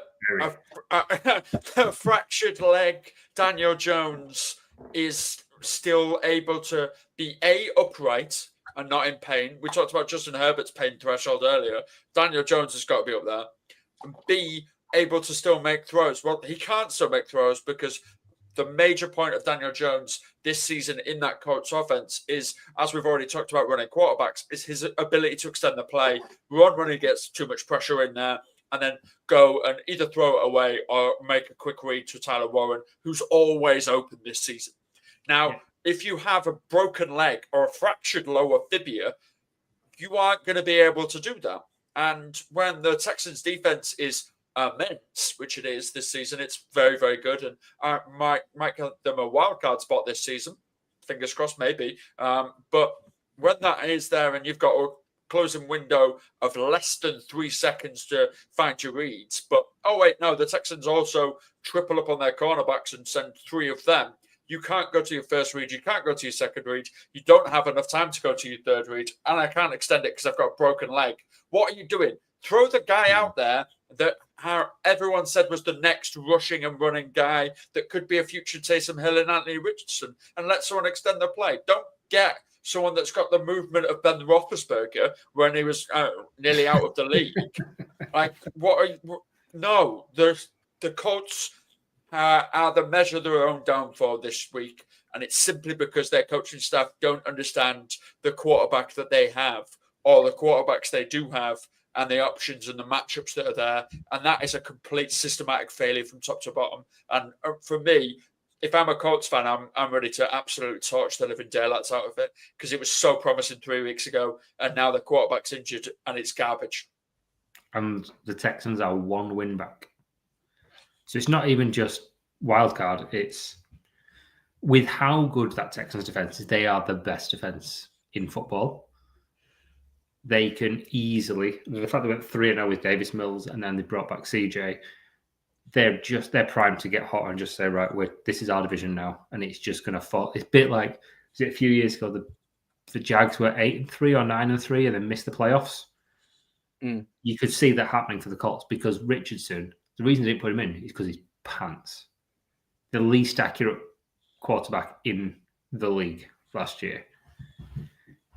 fractured leg Daniel Jones is still able to be upright and not in pain. We talked about Justin Herbert's pain threshold earlier. Daniel Jones has got to be up there. And B, able to still make throws. Well, he can't still make throws because the major point of Daniel Jones this season in that Colts offense is, as we've already talked about running quarterbacks, is his ability to extend the play, run when he gets too much pressure in there, and then go and either throw it away or make a quick read to Tyler Warren, who's always open this season. Now, if you have a broken leg or a fractured lower fibula, you aren't going to be able to do that. And when the Texans defense is immense, which it is this season, it's very, very good, and might give them a wild card spot this season. Fingers crossed, maybe. But when that is there, and you've got a closing window of less than 3 seconds to find your reads, but the Texans also triple up on their cornerbacks and send 3 of them. You can't go to your first read. You can't go to your second read. You don't have enough time to go to your third read, and I can't extend it because I've got a broken leg. What are you doing? Throw the guy out there that everyone said was the next rushing and running guy that could be a future Taysom Hill and Anthony Richardson, and let someone extend the play. Don't get someone that's got the movement of Ben Roethlisberger when he was nearly out of the league. No, the Colts are the measure of their own downfall this week, and it's simply because their coaching staff don't understand the quarterback that they have, or the quarterbacks they do have, and the options and the matchups that are there. And that is a complete systematic failure from top to bottom. And for me, if I'm a Colts fan, I'm ready to absolutely torch the living daylights out of it, because it was so promising 3 weeks ago, and now the quarterback's injured and it's garbage. And the Texans are 1 win back. So it's not even just wild card. It's with how good that Texans defense is, they are the best defense in football. They can easily, the fact they went 3-0 with Davis Mills and then they brought back CJ, they're primed to get hot and just say, right, this is our division now, and it's just going to fall. It's a bit like, was it a few years ago the Jags were 8-3 or 9-3 and then missed the playoffs. You could see that happening for the Colts because Richardson, the reason they didn't put him in is because he's pants. The least accurate quarterback in the league last year.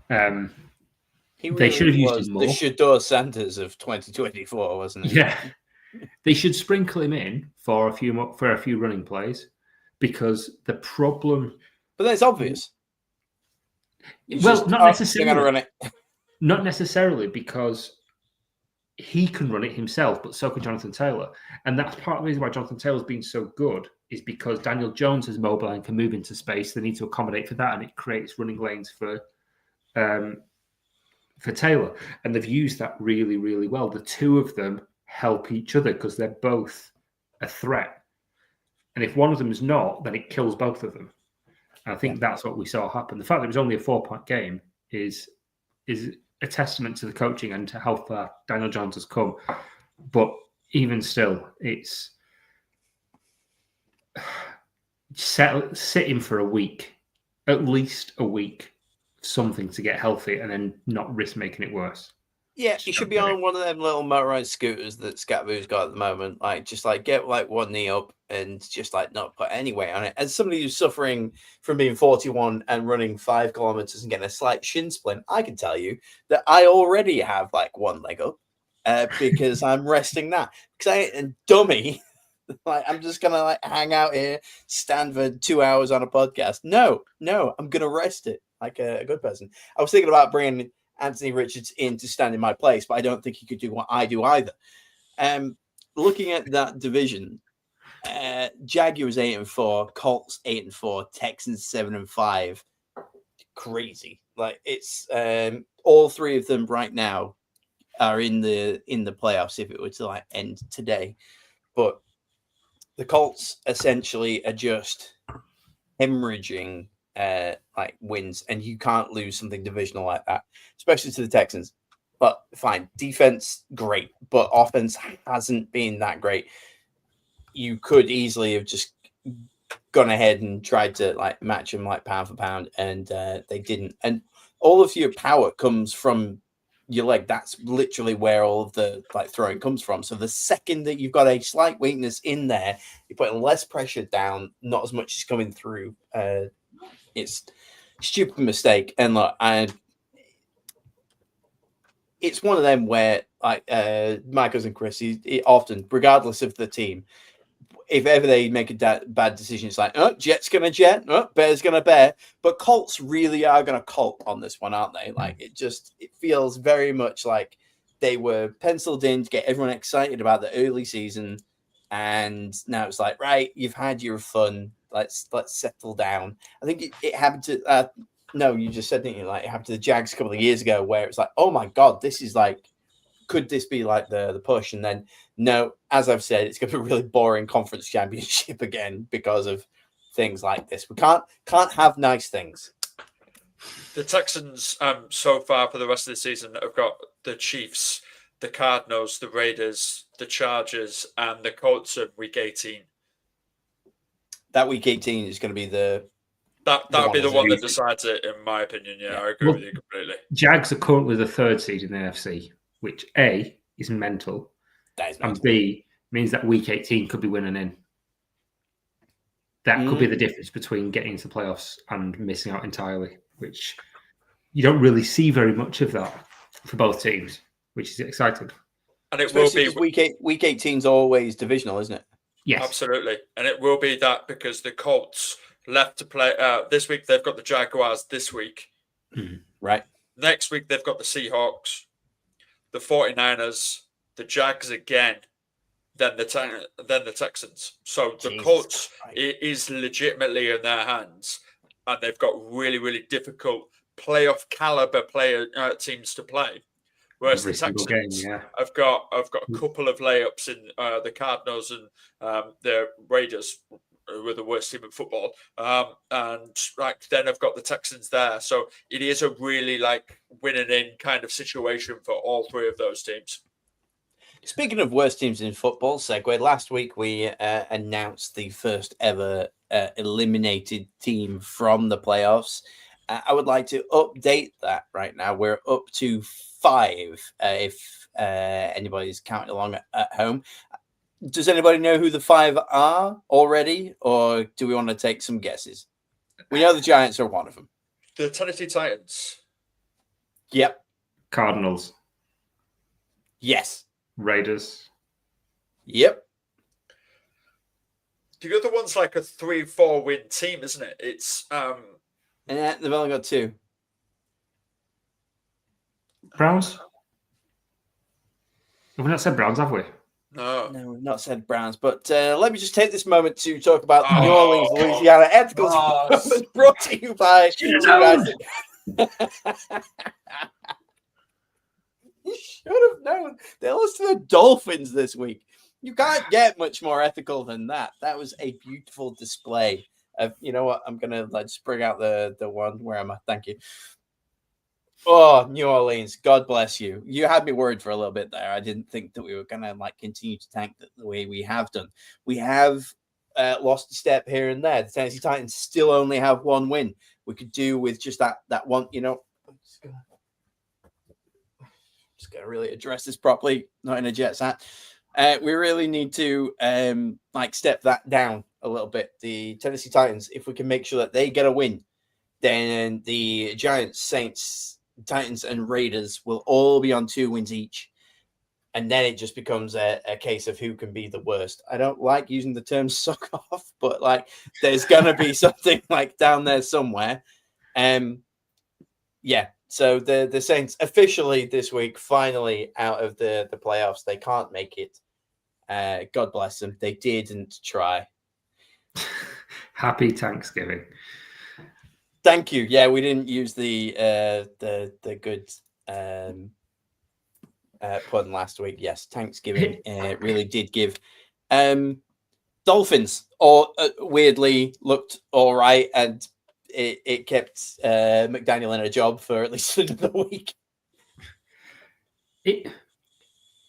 They should have used him more. The Shedeur Sanders of 2024, wasn't it? Yeah. They should sprinkle him in for a few running plays because the problem. But that's obvious. Not necessarily. They're going to run it. Not necessarily because he can run it himself, but so can Jonathan Taylor. And that's part of the reason why Jonathan Taylor's been so good is because Daniel Jones is mobile and can move into space. They need to accommodate for that, and it creates running lanes for Taylor. And they've used that really, really well. The two of them help each other because they're both a threat. And if one of them is not, then it kills both of them. And I think that's what we saw happen. The fact that it was only a 4-point game is a testament to the coaching and to how far Daniel Jones has come. But even still, it's sit him for a week, at least a week, something to get healthy and then not risk making it worse. Yeah, he should be on one of them little motorized scooters that Scatboo's got at the moment. Like, just like get like one knee up and just like not put any weight on it. As somebody who's suffering from being 41 and running 5 kilometers and getting a slight shin splint, I can tell you that I already have like one leg up because I'm resting that. Because I ain't a dummy. Like, I'm just gonna like hang out here, stand for 2 hours on a podcast. No, I'm gonna rest it like a good person. I was thinking about bringing Anthony Richards in to stand in my place, but I don't think he could do what I do either. Looking at that division, Jaguars 8-4, Colts 8-4, Texans 7-5. Crazy. Like, it's all three of them right now are in the playoffs if it were to like end today. But the Colts essentially are just hemorrhaging like wins, and you can't lose something divisional like that, especially to the Texans. But fine, defense great, but offense hasn't been that great. You could easily have just gone ahead and tried to like match them like pound for pound, and they didn't. And all of your power comes from your leg. That's literally where all of the like throwing comes from. So the second that you've got a slight weakness in there, you're putting less pressure down, not as much is coming through. It's a stupid mistake. And look, it's one of them where like my cousin Chris, he often, regardless of the team, if ever they make a bad decision, it's like, oh, Jet's going to Jet, oh, Bear's going to Bear. But Colts really are going to Colt on this one, aren't they? Like, it feels very much like they were penciled in to get everyone excited about the early season. And now it's like, right, you've had your fun. Let's settle down. I think it happened to, no, you just said, didn't you? Like, it happened to the Jags a couple of years ago where it's like, oh my God, this is like, could this be like the push? And then, no, as I've said, it's going to be a really boring conference championship again because of things like this. We can't have nice things. The Texans, so far for the rest of the season, have got the Chiefs, the Cardinals, the Raiders, the Chargers, and the Colts in Week 18. That Week 18 is going to be that would be the one that decides it, in my opinion. Yeah, I agree with you completely. Jags are currently the third seed in the NFC, which A is mental, and B means that Week 18 could be winning in. That could be the difference between getting into the playoffs and missing out entirely, which you don't really see very much of that for both teams, which is exciting. And it will be Week 18 is always divisional, isn't it? Yes, absolutely, and it will be that because the Colts left to play this week. They've got the Jaguars this week, right? Next week they've got the Seahawks, the 49ers, the Jags again, then the Texans. So the Colts is legitimately in their hands, and they've got really, really difficult playoff caliber teams to play. Whereas the Texans have got a couple of layups in the Cardinals and the Raiders, who are the worst team in football, and like then I've got the Texans there. So it is a really like winning in kind of situation for all three of those teams. Speaking of worst teams in football, segue. Last week we announced the first ever eliminated team from the playoffs. I would like to update that right now. We're up to 5. If anybody's counting along at home, does anybody know who the 5 are already, or do we want to take some guesses? We know the Giants are one of them. The Tennessee Titans. Yep. Cardinals, Yes. Raiders. Yep. The other one's like a 3-4 win team, isn't it? It's And they've only got 2. Browns. Have we not said Browns, have we? no. No, we've not said Browns, but let me just take this moment to talk about Oh. New Orleans, Louisiana Ethicals, Oh. brought to you by two guys. You should have known. They lost to the Dolphins this week. You can't get much more ethical than that. That was a beautiful display of, you know what? I'm gonna just bring out the one. Where am I? Thank you. Oh, New Orleans, God bless you. You had me worried for a little bit there. I didn't think that we were gonna continue to tank the way we have done. We have lost a step here and there. The Tennessee Titans still only have 1 win. We could do with just that one. You know, I'm just gonna really address this properly. Not in a Jets hat. We really need to step that down a little bit. The Tennessee Titans, if we can make sure that they get a win, then the Giants, Saints, Titans, and Raiders will all be on 2 wins each. And then it just becomes a case of who can be the worst. I don't like using the term suck off, but there's gonna be something down there somewhere. Yeah. So the Saints officially this week, finally out of the playoffs. They can't make it. God bless them. They didn't try. Happy Thanksgiving. Thank you. Yeah, we didn't use the good pun last week. Yes, Thanksgiving really did give. Dolphins weirdly looked all right, and it kept McDaniel in a job for at least another week.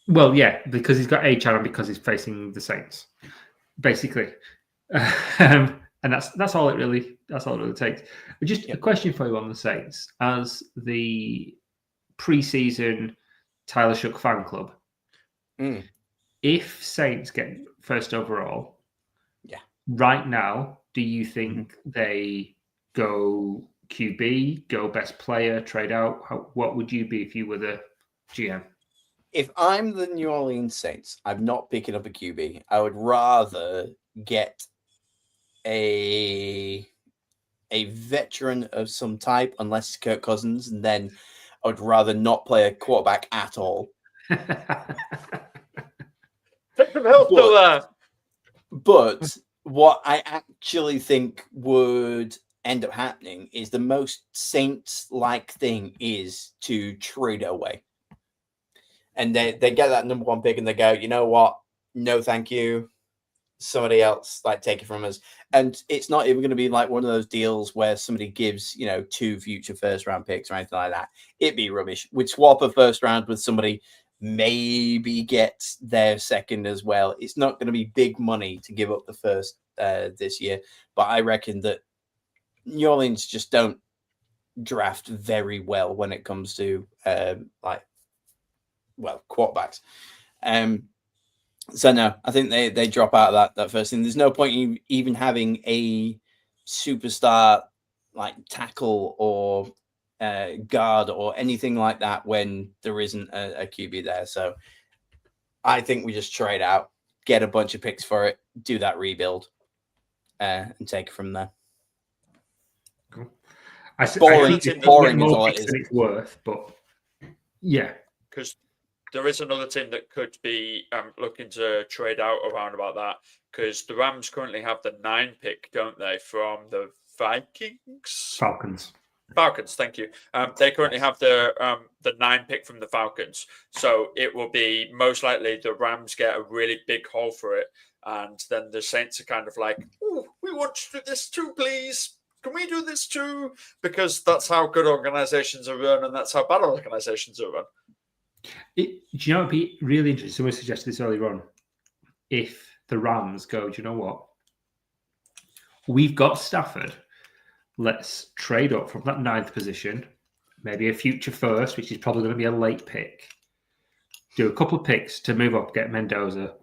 Well, yeah, because he's got HR and because he's facing the Saints, basically, and that's all it really takes. Just a question for you on the Saints as the preseason Tyler Shook fan club. If Saints get first overall, right now, do you think they go QB, go best player, trade out? What would you be if you were the GM? If I'm the New Orleans Saints, I'm not picking up a QB. I would rather get a veteran of some type, unless it's Kirk Cousins, and then I would rather not play a quarterback at all. Take some help still there. But what I actually think would end up happening is the most Saints-like thing is to trade away. And they get that number 1 pick and they go, you know what? No, thank you. Somebody else take it from us. And it's not even going to be like one of those deals where somebody gives, 2 future first round picks or anything like that. It'd be rubbish. We'd swap a first round with somebody, maybe get their second as well. It's not going to be big money to give up the first this year. But I reckon that New Orleans just don't draft very well when it comes to quarterbacks. So no, I think they drop out of that first thing. There's no point in even having a superstar tackle or guard or anything like that when there isn't a QB there. So I think we just trade out, get a bunch of picks for it, do that rebuild, and take it from there. Cool. Boring is all it is. It's worth, but yeah, because there is another team that could be looking to trade out around about that, because the Rams currently have the 9 pick, don't they, from the Vikings? Falcons, thank you. They currently have the 9 pick from the Falcons. So it will be most likely the Rams get a really big haul for it. And then the Saints are kind of like, oh, we want to do this too, please. Can we do this too? Because that's how good organizations are run and that's how bad organizations are run. Do you know it'd be really interesting? Someone suggested this earlier on. If the Rams go, do you know what? We've got Stafford. Let's trade up from that 9th position, maybe a future first, which is probably going to be a late pick. Do a couple of picks to move up, get Mendoza.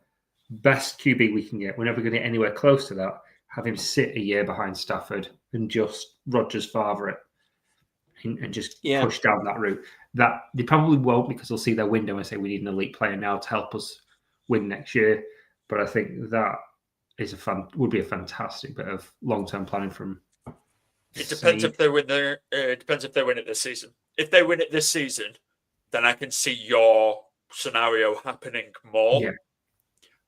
Best QB we can get. We're never going to get anywhere close to that. Have him sit a year behind Stafford and just Rodgers father it and just push down that route. That they probably won't, because they'll see their window and say we need an elite player now to help us win next year. But I think that is would be a fantastic bit of long-term planning from. It depends if they win it depends if they win it this season. If they win it this season, then I can see your scenario happening more. Yeah.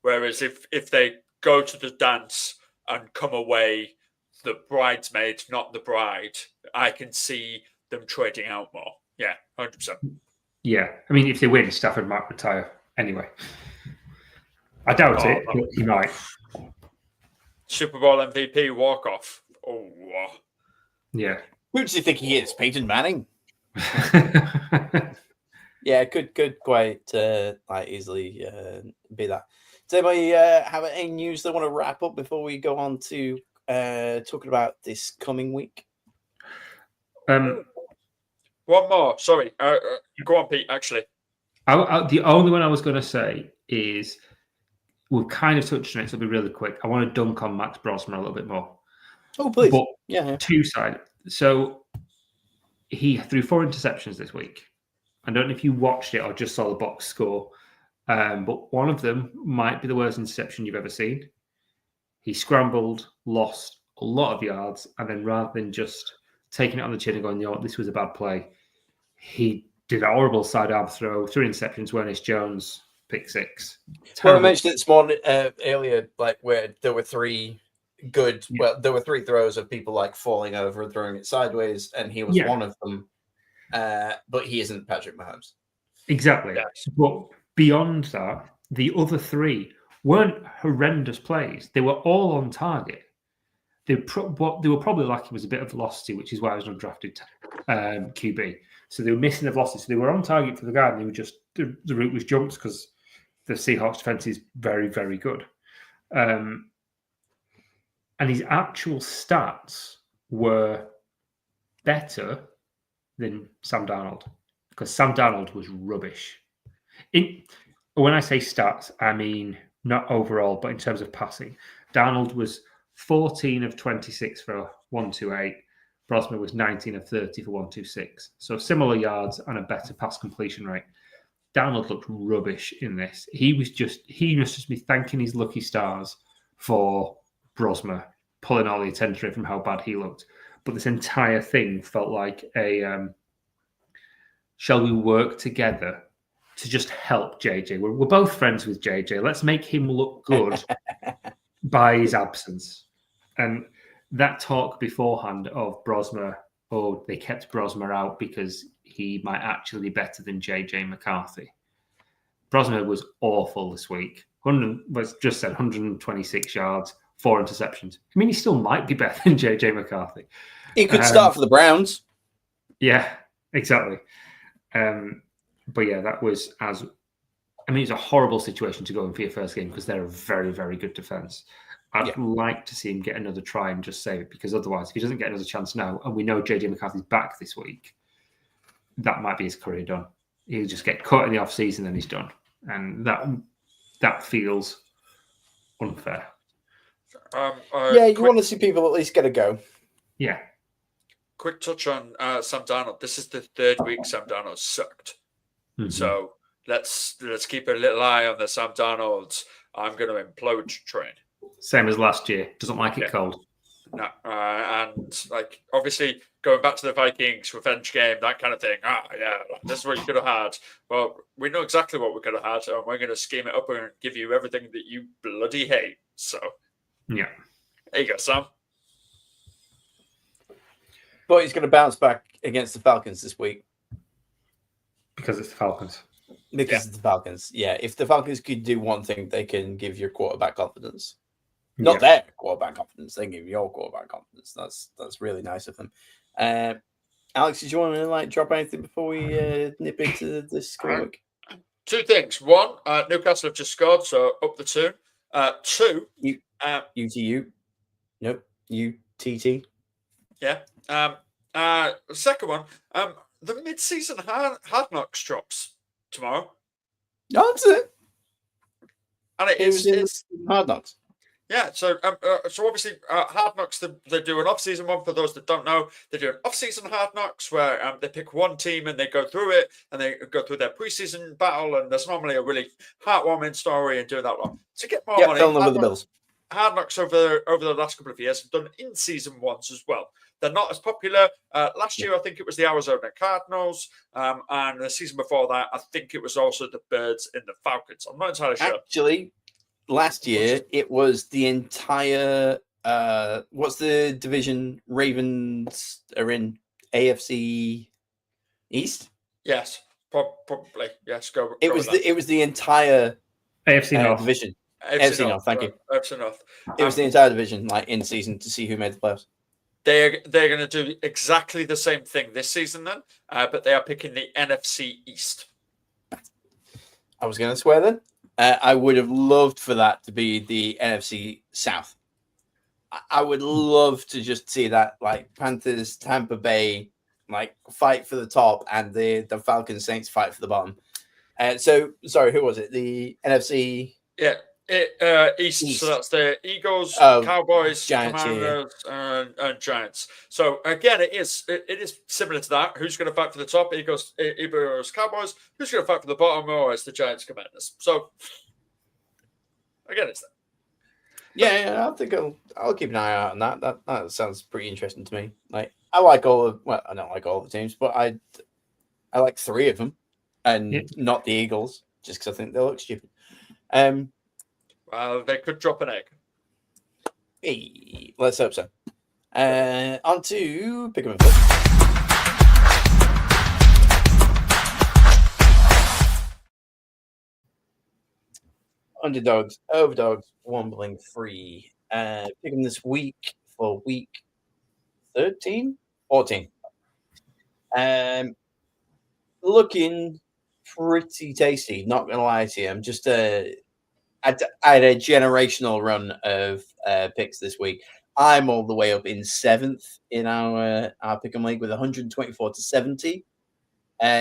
Whereas if they go to the dance and come away the bridesmaid, not the bride, I can see them trading out more. Yeah, 100%. Yeah. I mean, if they win, Stafford might retire anyway. I doubt it, but he might. Super Bowl MVP walk-off. Oh, wow. Yeah. Who do you think he is? Peyton Manning? Yeah, could quite easily be that. Does anybody have any news they want to wrap up before we go on to talking about this coming week? One more. Sorry. Go on, Pete, actually. The only one I was going to say is, we've kind of touched on it, so it'll be really quick. I want to dunk on Max Brosmer a little bit more. Oh, please. But yeah. Two-sided. So he threw 4 interceptions this week. I don't know if you watched it or just saw the box score, but one of them might be the worst interception you've ever seen. He scrambled, lost a lot of yards, and then rather than just taking it on the chin and going, you know what, this was a bad play, he did a horrible sidearm throw, 3 interceptions, Ernest Jones, pick 6. Well, I mentioned it this morning earlier, like where there were 3 good. Yeah. Well, there were 3 throws of people like falling over and throwing it sideways, and he was one of them. But he isn't Patrick Mahomes. Exactly. Yes. But beyond that, the other 3 weren't horrendous plays. They were all on target. What they were probably lacking was a bit of velocity, which is why I was undrafted QB. So they were missing the velocity. So they were on target for the guy, and they were just the route was jumped because the Seahawks defense is very, very good. And his actual stats were better than Sam Darnold, because Sam Darnold was rubbish. When I say stats, I mean not overall, but in terms of passing. Darnold was 14 of 26 for 128. Brosmer was 19 of 30 for 126. So similar yards and a better pass completion rate. Darnold looked rubbish in this. He must just be thanking his lucky stars for Brosmer pulling all the attention from how bad he looked. But this entire thing felt like a shall we work together to just help JJ? We're both friends with JJ. Let's make him look good by his absence. And that talk beforehand of Brosmer, they kept Brosmer out because he might actually be better than JJ McCarthy. Brosmer was awful this week. 126 yards, 4 interceptions. I mean, he still might be better than JJ McCarthy. He could start for the Browns. Yeah, exactly. But yeah, that was it's a horrible situation to go in for your first game because they're a very, very good defense. I'd like to see him get another try and just save it, because otherwise, if he doesn't get another chance now, and we know JJ McCarthy's back this week, that might be his career done. He'll just get cut in the off-season and he's done. And that feels unfair. You want to see people at least get a go. Yeah. Quick touch on Sam Darnold. This is the 3rd week Sam Darnold sucked. Mm-hmm. So let's keep a little eye on the Sam Darnold's I'm going to implode train. Same as last year. Doesn't like it cold. No. And obviously going back to the Vikings revenge game, that kind of thing. This is what you could have had. Well, we know exactly what we could have had, and we're going to scheme it up and give you everything that you bloody hate. So, yeah. There you go, Sam. But he's going to bounce back against the Falcons this week. Because it's the Falcons. Because it's the Falcons. Yeah. If the Falcons could do one thing, they can give your quarterback confidence. Not their quarterback confidence. They give your quarterback confidence. That's really nice of them. Alex, did you want to drop anything before we nip into this week? Two things. One, Newcastle have just scored, so up the two. Two, UTU. Nope. UTT. yeah. Second one, the mid-season Hard Knocks drops tomorrow, That's it. and It was in Hard Knocks. yeah. So obviously, Hard Knocks they do an off-season one. For those that don't know, they do an off-season Hard Knocks where they pick one team and they go through it and they go through their preseason battle, and there's normally a really heartwarming story and doing that one to get more money. Filling them with the Bills. Hard Knocks over the last couple of years have done in-season ones as well. They're not as popular. Last year, I think it was the Arizona Cardinals, and the season before that, I think it was also the Birds and the Falcons. I'm not entirely sure. Actually, last year it was the entire. What's the division? Ravens are in AFC East. Yes, probably. Yes, go. It was the entire AFC North division. AFC North. Thank you. AFC North. It was the entire division, like in season, to see who made the playoffs. They're going to do exactly the same thing this season then, but they are picking the NFC East. I was going to swear then. I would have loved for that to be the NFC South. I would love to just see that, like Panthers, Tampa Bay, like fight for the top, and the Falcons Saints fight for the bottom. So sorry, who was it? The NFC. Yeah. East, so that's the Eagles, Oh, Cowboys, Giants, Commanders, and Giants. So again, it is similar to that. Who's going to fight for the top? Eagles, Cowboys. Who's going to fight for the bottom? Or it's the Giants, Commanders. So again, it's that. Yeah, I think I'll keep an eye out on that. That sounds pretty interesting to me. Like I like I don't like all the teams, but I like three of them, and not the Eagles, just because I think they look stupid. Well, they could drop an egg. Hey, let's hope so. On to pick 'em and flip. Underdogs, overdogs, wombling free. Pick 'em this week for week 13, 14. Looking pretty tasty. Not gonna lie to you, I'm just I had a generational run of picks this week. I'm all the way up in 7th in our pick'em league with 124 to 70.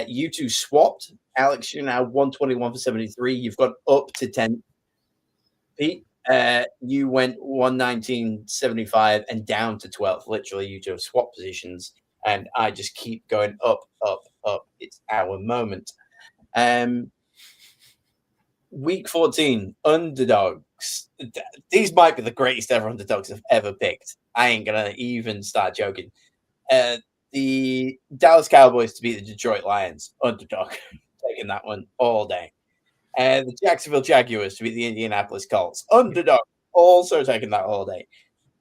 You two swapped. Alex, you're now 121 for 73. You've got up to 10. Pete, you went 119.75 and down to 12th. Literally, you two have swapped positions, and I just keep going up, up, up. It's our moment. Week 14, underdogs. These might be the greatest ever underdogs I've ever picked. I ain't gonna even start joking. The Dallas Cowboys to beat the Detroit Lions, underdog. Taking that one all day. The Jacksonville Jaguars to beat the Indianapolis Colts, underdog. Also taking that all day.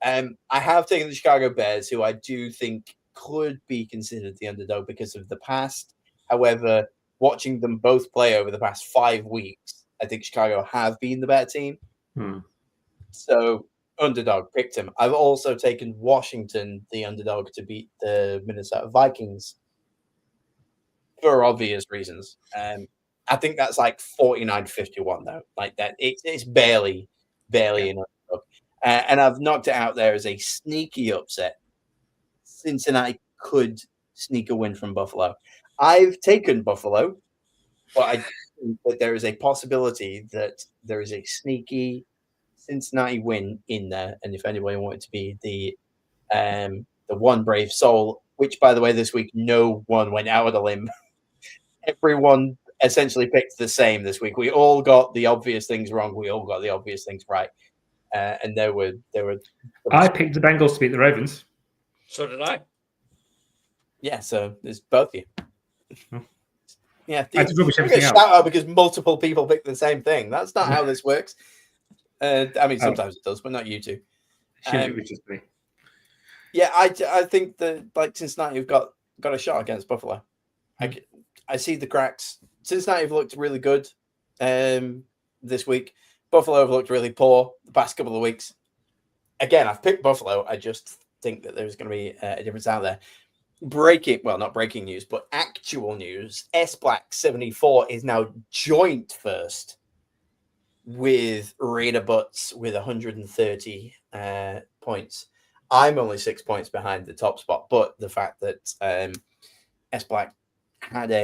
I have taken the Chicago Bears, who I do think could be considered the underdog because of the past. However, watching them both play over the past 5 weeks, I think Chicago have been the better team. So, underdog, picked him. I've also taken Washington, the underdog, to beat the Minnesota Vikings for obvious reasons. I think that's like 49-51, though. Like that, it's barely an underdog. And I've knocked it out there as a sneaky upset. Cincinnati could sneak a win from Buffalo. I've taken Buffalo, but I think that there is a possibility that there is a sneaky Cincinnati win in there. And if anybody wanted to be the one brave soul, which, by the way, this week, no one went out on a limb. Everyone essentially picked the same this week. We all got the obvious things wrong. We all got the obvious things right. And there were. I picked the Bengals to beat the Ravens. So did I. Yeah, so there's both of you. Yeah, I did rubbish you everything get else. shout out because multiple people pick the same thing. That's not how this works. I mean, sometimes it does, but not you two. Shouldn't it be just me? Yeah, I think that like Cincinnati have got a shot against Buffalo. I see the cracks. Cincinnati have looked really good this week. Buffalo have looked really poor the past couple of weeks. Again, I've picked Buffalo. I just think that there's going to be a difference out there. not breaking news, but actual news. S Black 74 is now joint first with Raider Butts with 130 points. I'm only 6 points behind the top spot, but the fact that S Black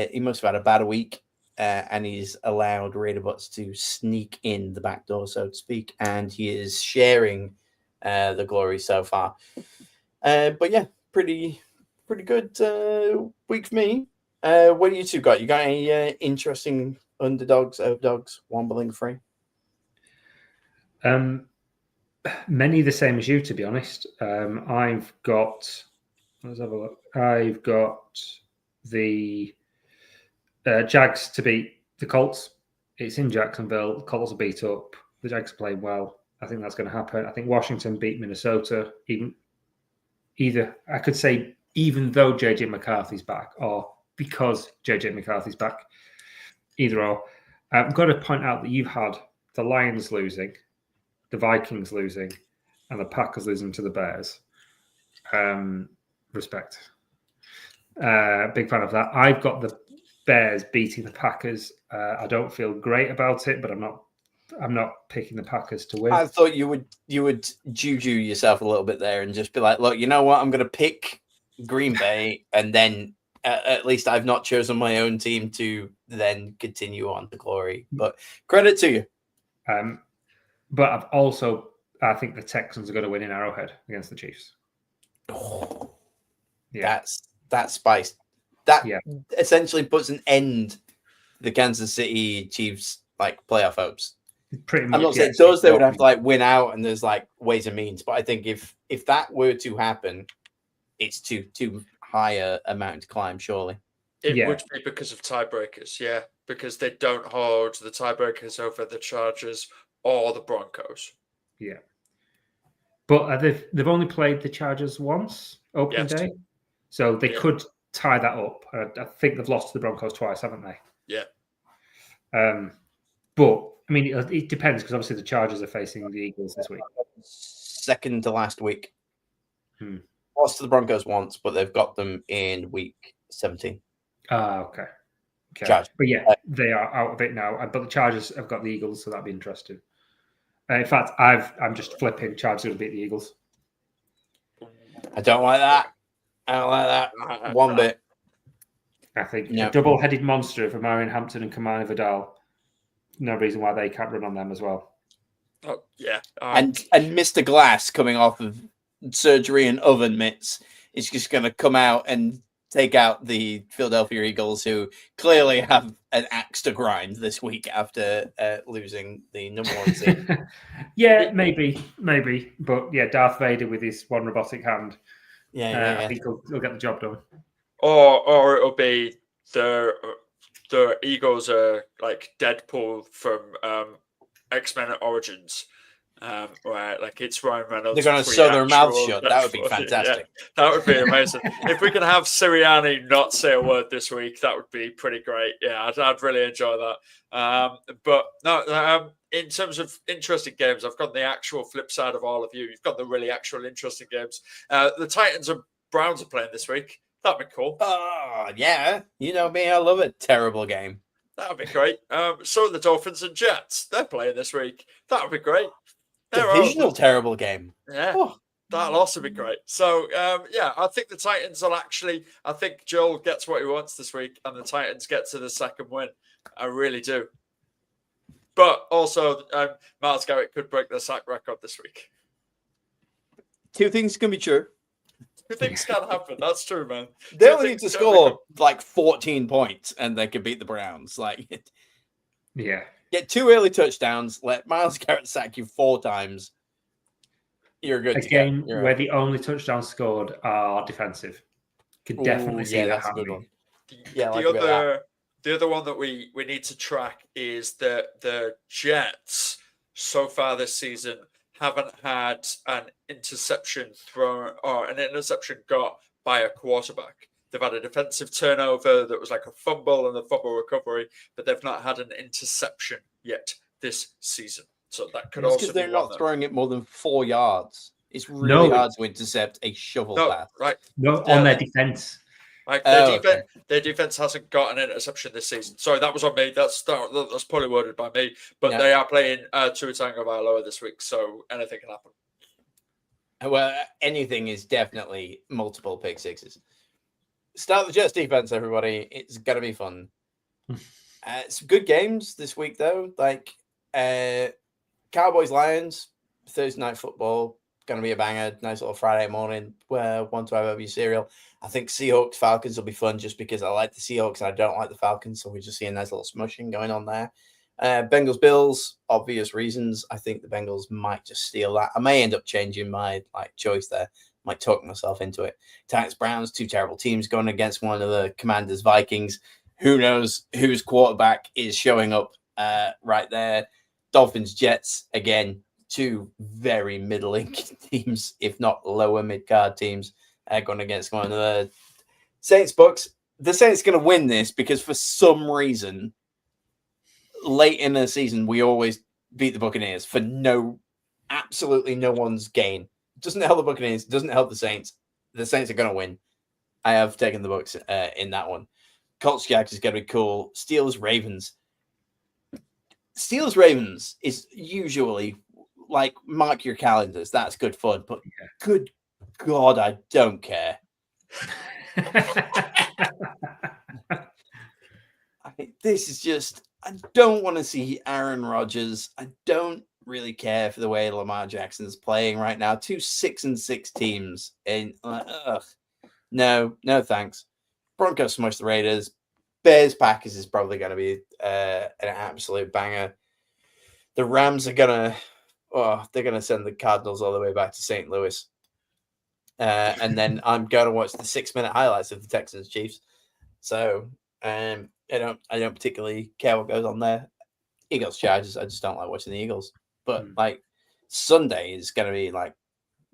he must have had a bad week, and he's allowed Raider Butts to sneak in the back door, so to speak, and he is sharing the glory so far. But yeah, pretty good week for me. What do you two got? You got any interesting underdogs, overdogs, wombling free? Many the same as you, to be honest. I've got. Let's have a look. I've got the Jags to beat the Colts. It's in Jacksonville. The Colts are beat up. The Jags are playing well. I think that's going to happen. I think Washington beat Minnesota. Either I could say even though JJ McCarthy's back, or because JJ McCarthy's back. Either or. I've got to point out that you've had the Lions losing, the Vikings losing, and the Packers losing to the Bears. Respect. Big fan of that. I've got the Bears beating the Packers. I don't feel great about it, but I'm not picking the Packers to win. I thought you would juju yourself a little bit there and just be like, look, you know what? I'm going to pick Green Bay, and then at least I've not chosen my own team to then continue on to glory. But credit to you. But I think the Texans are going to win in Arrowhead against the Chiefs. Oh, yeah, that's spice. That Yeah. essentially puts an end to the Kansas City Chiefs playoff hopes. Pretty much. I'm not saying those they would have to win out, and there's ways and means, but I think if that were to happen, it's too high a mountain to climb. Surely it would be because of tiebreakers, because they don't hold the tiebreakers over the Chargers or the Broncos. Yeah, but they've only played the Chargers once opening day, so they could tie that up. I think they've lost to the Broncos twice, haven't they? Yeah. But I mean, it depends because obviously the Chargers are facing the Eagles this week. Second to last week. Lost to the Broncos once, but they've got them in week 17. Okay. Chargers. But yeah, they are out of it now. But the Chargers have got the Eagles, so that'd be interesting. In fact, I'm just flipping. Chargers going to beat the Eagles. I don't like that. I don't like that one bit. I think a double-headed monster of Marion Hampton and Kamani Vidal. No reason why they can't run on them as well. Oh yeah, and Mr. Glass coming off of surgery and oven mitts is just going to come out and take out the Philadelphia Eagles, who clearly have an axe to grind this week after losing the number one seed. Yeah, maybe, but yeah, Darth Vader with his one robotic hand. I think he'll get the job done. Or it'll be the Eagles are like Deadpool from X-Men Origins, where it's Ryan Reynolds. They're going to sew their mouths shut. That would be fantastic. Yeah, that would be amazing. If we can have Sirianni not say a word this week, that would be pretty great. Yeah, I'd really enjoy that. But no, in terms of interesting games, I've got the actual flip side of all of you. You've got the really actual interesting games. The Titans and Browns are playing this week. That'd be cool. Oh, yeah. You know me, I love a terrible game. That would be great. So are the Dolphins and Jets. They're playing this week. That would be great. Divisional terrible game. Yeah, that'll also be great. So, I think the Titans will I think Joel gets what he wants this week, and the Titans get to the second win. I really do. But also, Myles Garrett could break the sack record this week. Two things can be true. Two things can happen. That's true, man. They only need to score 14 points and they can beat the Browns. Get 2 early touchdowns, let Myles Garrett sack you 4 times. You're good. A game where the only touchdowns scored are defensive. Could definitely see that happening. The other one that we need to track is the Jets so far this season haven't had an interception thrown or an interception got by a quarterback. They've had a defensive turnover that was like a fumble and a fumble recovery, but they've not had an interception yet this season. So that could also be because they're not throwing it more than 4 yards. It's really hard to intercept a shovel pass. Right. No, on their defense. Like Oh, okay. their defense hasn't got an interception this season. Sorry, that was on me. That's probably worded by me. But Yeah. they are playing Tua Tagovailoa this week, so anything can happen. Well, anything is definitely multiple pick sixes. Start the Jets defense, everybody. It's gonna be fun. Some good games this week, though. Like Cowboys Lions Thursday night football, gonna be a banger. Nice little Friday morning where 1-2 over your cereal. I think Seahawks Falcons will be fun just because I like the Seahawks and I don't like the Falcons, so we just see a nice little smushing going on there. Bengals Bills, obvious reasons. I think the Bengals might just steal that. I may end up changing my choice there. Might talk myself into it. Titans Browns, two terrible teams going against one of the Commanders Vikings. Who knows whose quarterback is showing up right there? Dolphins Jets, again, two very middling teams, if not lower mid-card teams, going against one of the Saints Bucks. The Saints going to win this because for some reason, late in the season, we always beat the Buccaneers for absolutely no one's gain. Doesn't help the Buccaneers, doesn't help the Saints. The Saints are going to win. I have taken the Bucs in that one. Colts Jags is going to be cool. Steelers Ravens. Steelers Ravens is usually like, mark your calendars. That's good fun, but good God, I don't care. This is just, I don't want to see Aaron Rodgers. I don't really care for the way Lamar Jackson's playing right now. 2 6-6 teams. And no, thanks. Broncos smush the Raiders. Bears Packers is probably going to be an absolute banger. The Rams are going to send the Cardinals all the way back to St. Louis. And then I'm going to watch the 6-minute highlights of the Texans Chiefs. So I don't particularly care what goes on there. Eagles Chargers, I just don't like watching the Eagles. But like Sunday is going to be like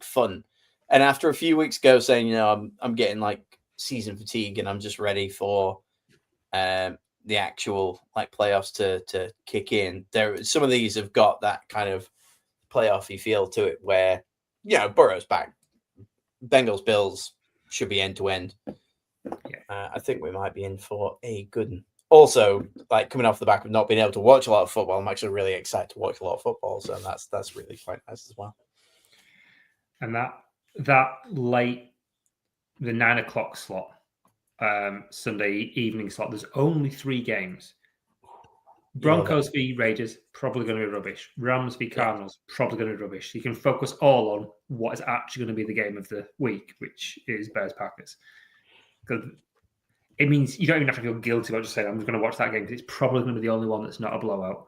fun. And after a few weeks ago saying, I'm getting like season fatigue and I'm just ready for the actual like playoffs to kick in. Some of these have got that kind of playoffy feel to it where, Burrow's back. Bengals Bills should be end to end. I think we might be in for a good one. Also, like coming off the back of not being able to watch a lot of football, I'm actually really excited to watch a lot of football. So that's really quite nice as well. And that late, the 9 o'clock slot, Sunday evening slot, there's only 3 games. Broncos v Raiders, probably going to be rubbish. Rams v Cardinals, probably going to be rubbish. You can focus all on what is actually going to be the game of the week, which is Bears Packers. Because it means you don't even have to feel guilty about just saying, I'm just going to watch that game, because it's probably going to be the only one that's not a blowout.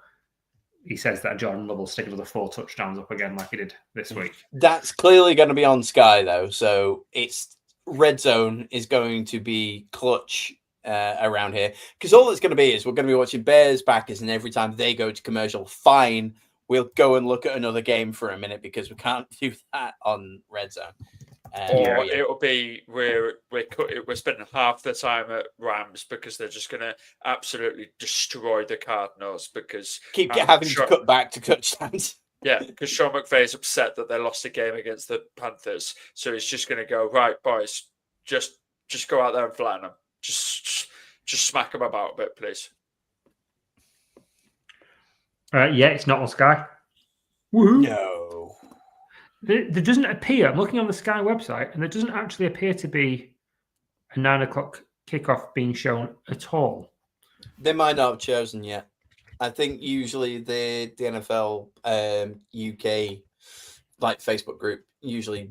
He says that Jordan Love will stick another 4 touchdowns up again like he did this week. That's clearly going to be on Sky, though. So it's Red Zone is going to be clutch around here. Because all it's going to be is we're going to be watching Bears, Packers, and every time they go to commercial, fine, we'll go and look at another game for a minute because we can't do that on Red Zone. Or it'll be we're spending half the time at Rams because they're just going to absolutely destroy the Cardinals because keep having to cut back to touchdowns. Yeah, because Sean McVay is upset that they lost a game against the Panthers, so he's just going to go, right, boys, just go out there and flatten them, just smack them about a bit, please. It's not on Sky. Woohoo! No. There doesn't appear, I'm looking on the Sky website, and there doesn't actually appear to be a 9 o'clock kickoff being shown at all. They might not have chosen yet. I think usually the NFL UK like Facebook group, usually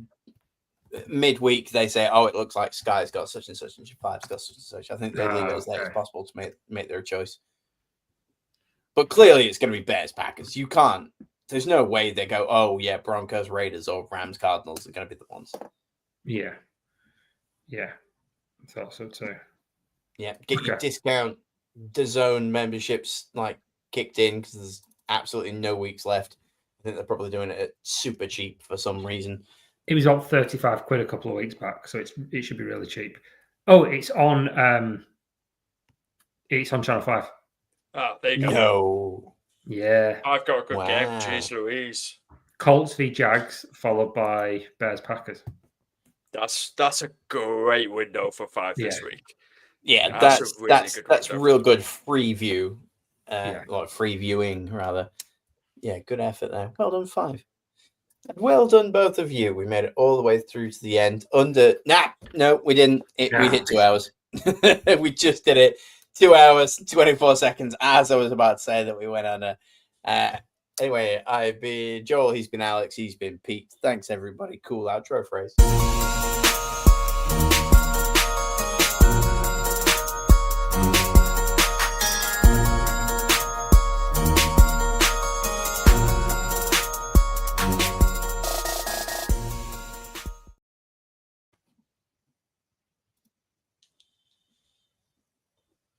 midweek, they say, it looks like Sky's got such and such and Five's got such and such. I think they leave it as late as possible to make their choice. But clearly it's going to be Bears Packers. You can't. There's no way they go, Broncos, Raiders, or Rams, Cardinals are going to be the ones. Yeah. I thought so too. Yeah, get your discount DAZN memberships like kicked in because there's absolutely no weeks left. I think they're probably doing it at super cheap for some reason. It was about 35 quid a couple of weeks back, so it should be really cheap. Oh, it's on Channel 5. Ah, there you go. No. Yeah. I've got a good game. Jeez Louise. Colts v Jags, followed by Bears Packers. That's a great window for 5 this Yeah. week. Yeah, That's a really good that's window. real good free view, Yeah. like free viewing rather. Yeah, good effort there. Well done, 5. And well done, both of you. We made it all the way through to the end. No, we didn't. We hit 2 hours. We just did it. 2 hours, 24 seconds. As I was about to say that we went under. Anyway, I've been Joel. He's been Alex. He's been Pete. Thanks, everybody. Cool outro phrase.